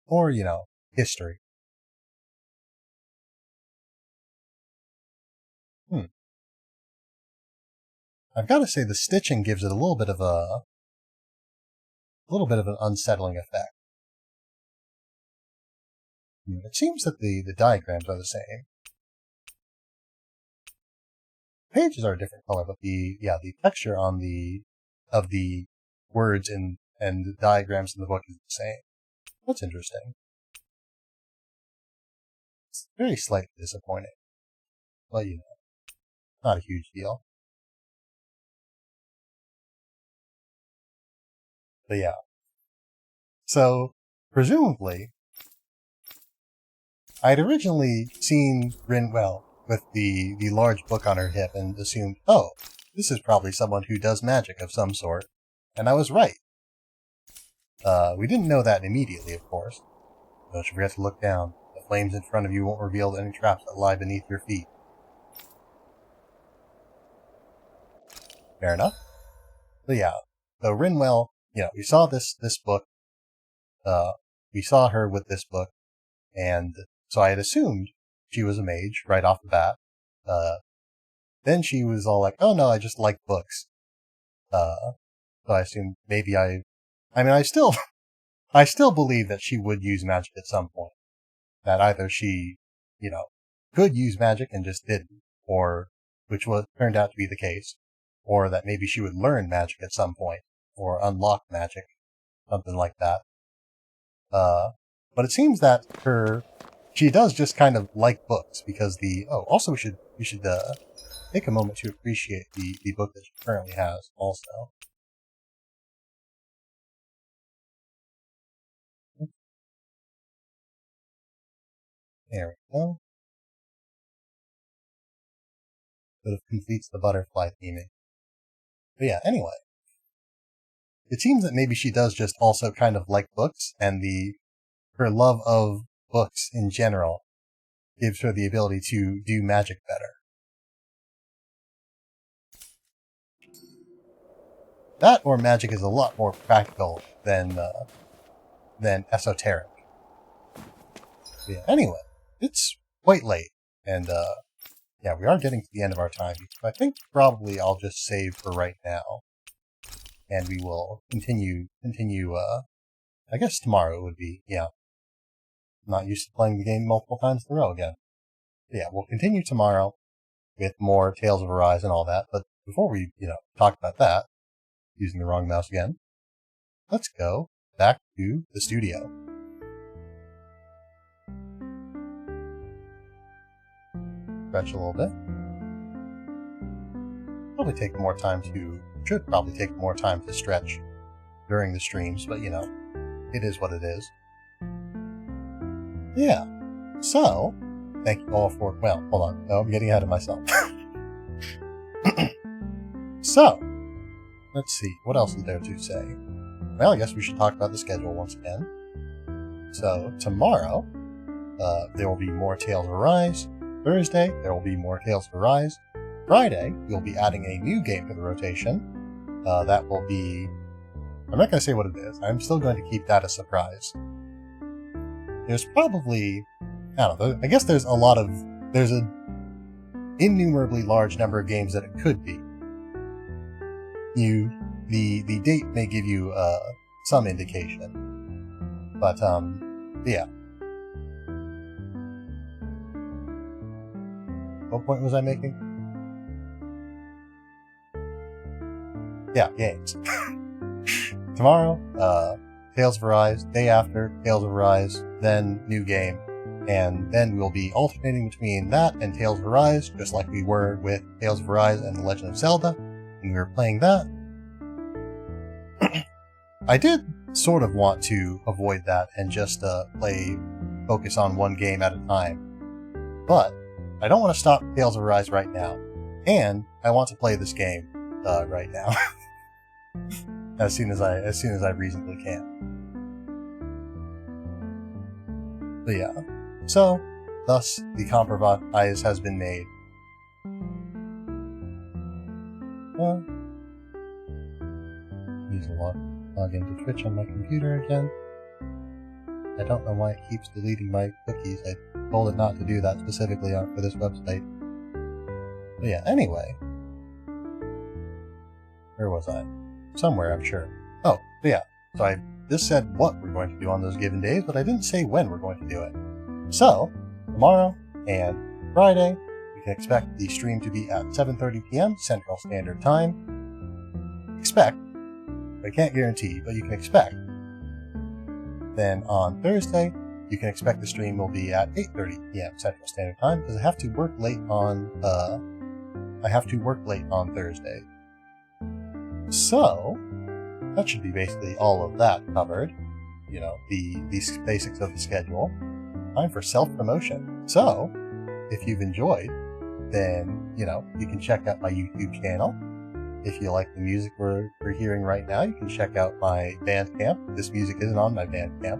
Or, history. I've got to say the stitching gives it a little bit of an unsettling effect. It seems that the diagrams are the same. Pages are a different color, but the texture of the words and the diagrams in the book is the same. That's interesting. It's very slightly disappointing, but not a huge deal. But yeah. So, presumably, I'd originally seen Rinwell with the large book on her hip and assumed, oh, this is probably someone who does magic of some sort. And I was right. We didn't know that immediately, of course. Don't you forget to look down. The flames in front of you won't reveal any traps that lie beneath your feet. fair enough. But yeah, so Rinwell, we saw this book. We saw her with this book, and so I had assumed she was a mage right off the bat. Then she was all like, "Oh no, I just like books." So I assumed maybe I still believe that she would use magic at some point. That either she, could use magic and just didn't, or which turned out to be the case, or that maybe she would learn magic at some point, or unlock magic, something like that. But it seems that she does just kind of like books because also we should take a moment to appreciate the book that she currently has also. There we go. Sort of completes the butterfly theming. But yeah, anyway. It seems that maybe she does just also kind of like books, and her love of books in general gives her the ability to do magic better. That or magic is a lot more practical than esoteric. But yeah, anyway, it's quite late, and yeah, we are getting to the end of our time. So I think probably I'll just save for right now, and we will continue. I guess tomorrow would be, yeah. I'm not used to playing the game multiple times in a row again. But yeah, we'll continue tomorrow with more Tales of Arise and all that. But before we, talk about that, using the wrong mouse again, let's go back to the studio. Stretch a little bit. Should probably take more time to stretch during the streams, but it is what it is. Yeah. So, thank you all for, hold on. No, I'm getting ahead of myself. So, let's see. What else is there to say? Well, I guess we should talk about the schedule once again. So, tomorrow, there will be more Tales of Arise. Thursday, there will be more Tales of Arise. Friday, we'll be adding a new game to the rotation. That will be... I'm not going to say what it is. I'm still going to keep that a surprise. There's probably... I don't know. I guess there's an innumerably large number of games that it could be. The date may give you some indication. But, yeah. What point was I making? Yeah, games. Tomorrow, Tales of Arise. Day after, Tales of Arise. Then, new game. And then we'll be alternating between that and Tales of Arise, just like we were with Tales of Arise and The Legend of Zelda, when we were playing that. I did sort of want to avoid that and just focus on one game at a time. But I don't want to stop Tales of Arise right now. And I want to play this game right now. as soon as I reasonably can. But yeah. So, thus, the compromise has been made. Need to log into Twitch on my computer again. I don't know why it keeps deleting my cookies. I told it not to do that specifically for this website. But yeah, anyway. Where was I? Somewhere, I'm sure. Oh, but yeah. So I just said what we're going to do on those given days, but I didn't say when we're going to do it. So, tomorrow and Friday, you can expect the stream to be at 7:30 p.m. Central Standard Time. Expect. I can't guarantee, but you can expect. Then on Thursday, you can expect the stream will be at 8:30 p.m. Central Standard Time because I have to work late on Thursday. So, that should be basically all of that covered. The basics of the schedule. Time for self-promotion. So, if you've enjoyed, then, you can check out my YouTube channel. If you like the music we're hearing right now, you can check out my Bandcamp. This music isn't on my Bandcamp.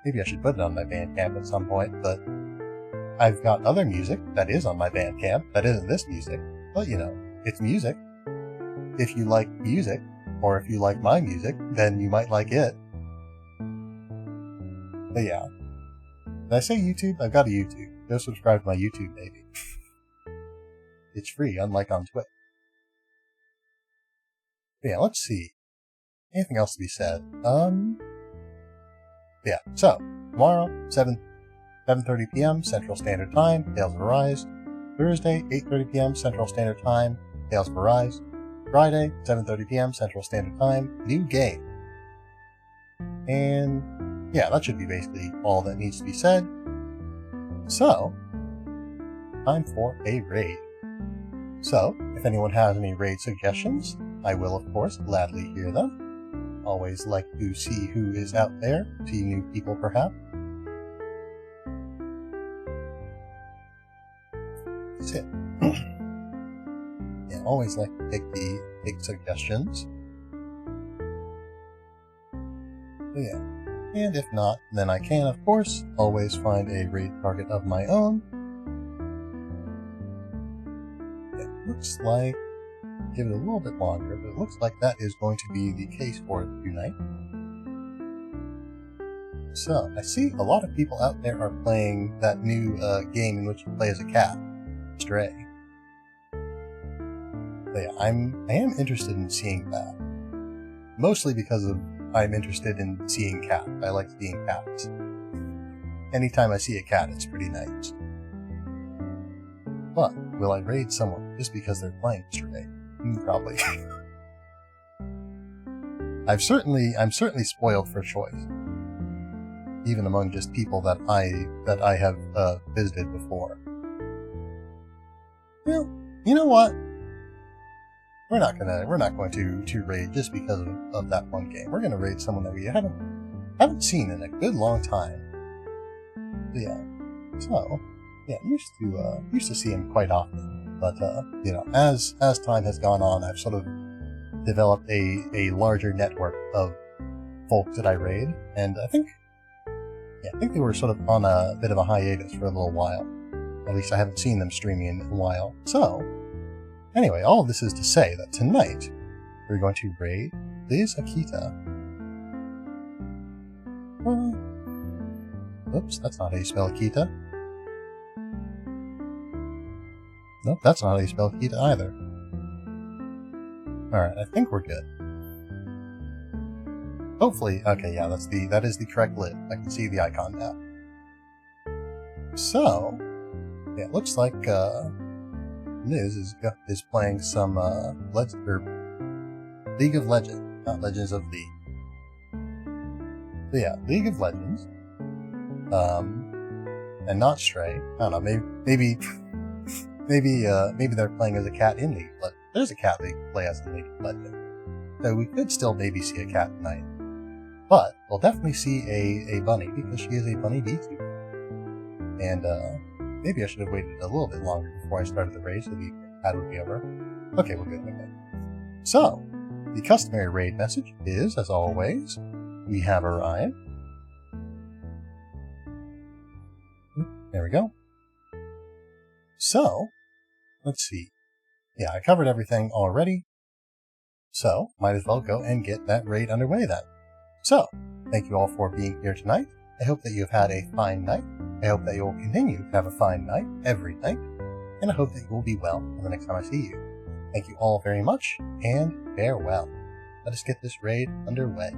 Maybe I should put it on my Bandcamp at some point, but I've got other music that is on my Bandcamp that isn't this music. But, it's music. if you like music, or if you like my music, then you might like it. But yeah. Did I say YouTube? I've got a YouTube. Go subscribe to my YouTube, baby. It's free, unlike on Twitch. But yeah, let's see. Anything else to be said? Yeah, so, tomorrow, 7:30 p.m. Central Standard Time, Tales of Arise. Thursday, 8:30 p.m. Central Standard Time, Tales of Arise. Friday, 7:30 p.m. Central Standard Time, new game. And yeah, that should be basically all that needs to be said. So, time for a raid. So, if anyone has any raid suggestions, I will of course gladly hear them. Always like to see who is out there, see new people perhaps. That's it. Yeah, always like to take suggestions. So yeah. And if not, then I can, of course, always find a raid target of my own. It looks like, give it a little bit longer, but it looks like that is going to be the case for tonight. So, I see a lot of people out there are playing that new game in which you play as a cat, Stray. So yeah, I am interested in seeing that. Mostly because of I'm interested in seeing cats. I like seeing cats. Anytime I see a cat, it's pretty nice. But will I raid someone just because they're playing Stray? Probably. I'm certainly spoiled for choice, even among just people that I have visited before. Well, you know what? We're not going to raid just because of that one game. We're gonna raid someone that we haven't seen in a good long time. But yeah. So yeah, used to see him quite often. But you know, as time has gone on, I've sort of developed a larger network of folks that I raid, and I think they were sort of on a bit of a hiatus for a little while. At least I haven't seen them streaming in a while. So anyway, all of this is to say that tonight we're going to raid Liz Akita. Oops, that's not how you spell Akita. Nope, that's not how you spell Akita either. Alright, I think we're good. Hopefully, okay, yeah, that is the correct lid. I can see the icon now. So, yeah, it looks like Liz is playing some League of Legends, not Legends of League. So yeah, League of Legends, and not Stray. I don't know, maybe they're playing as a cat in League of Legends. There's a cat they can play as in League of Legends, so we could still maybe see a cat tonight. But we'll definitely see a bunny because she is a bunny VTuber, and maybe I should have waited a little bit longer before I started the raid so the ad would be over. Okay, we're good. Okay. So, the customary raid message is, as always, we have arrived. There we go. So, let's see. Yeah, I covered everything already. So, might as well go and get that raid underway then. So, thank you all for being here tonight. I hope that you've had a fine night. I hope that you will continue to have a fine night every night. And I hope that you will be well the next time I see you. Thank you all very much, and farewell. Let us get this raid underway.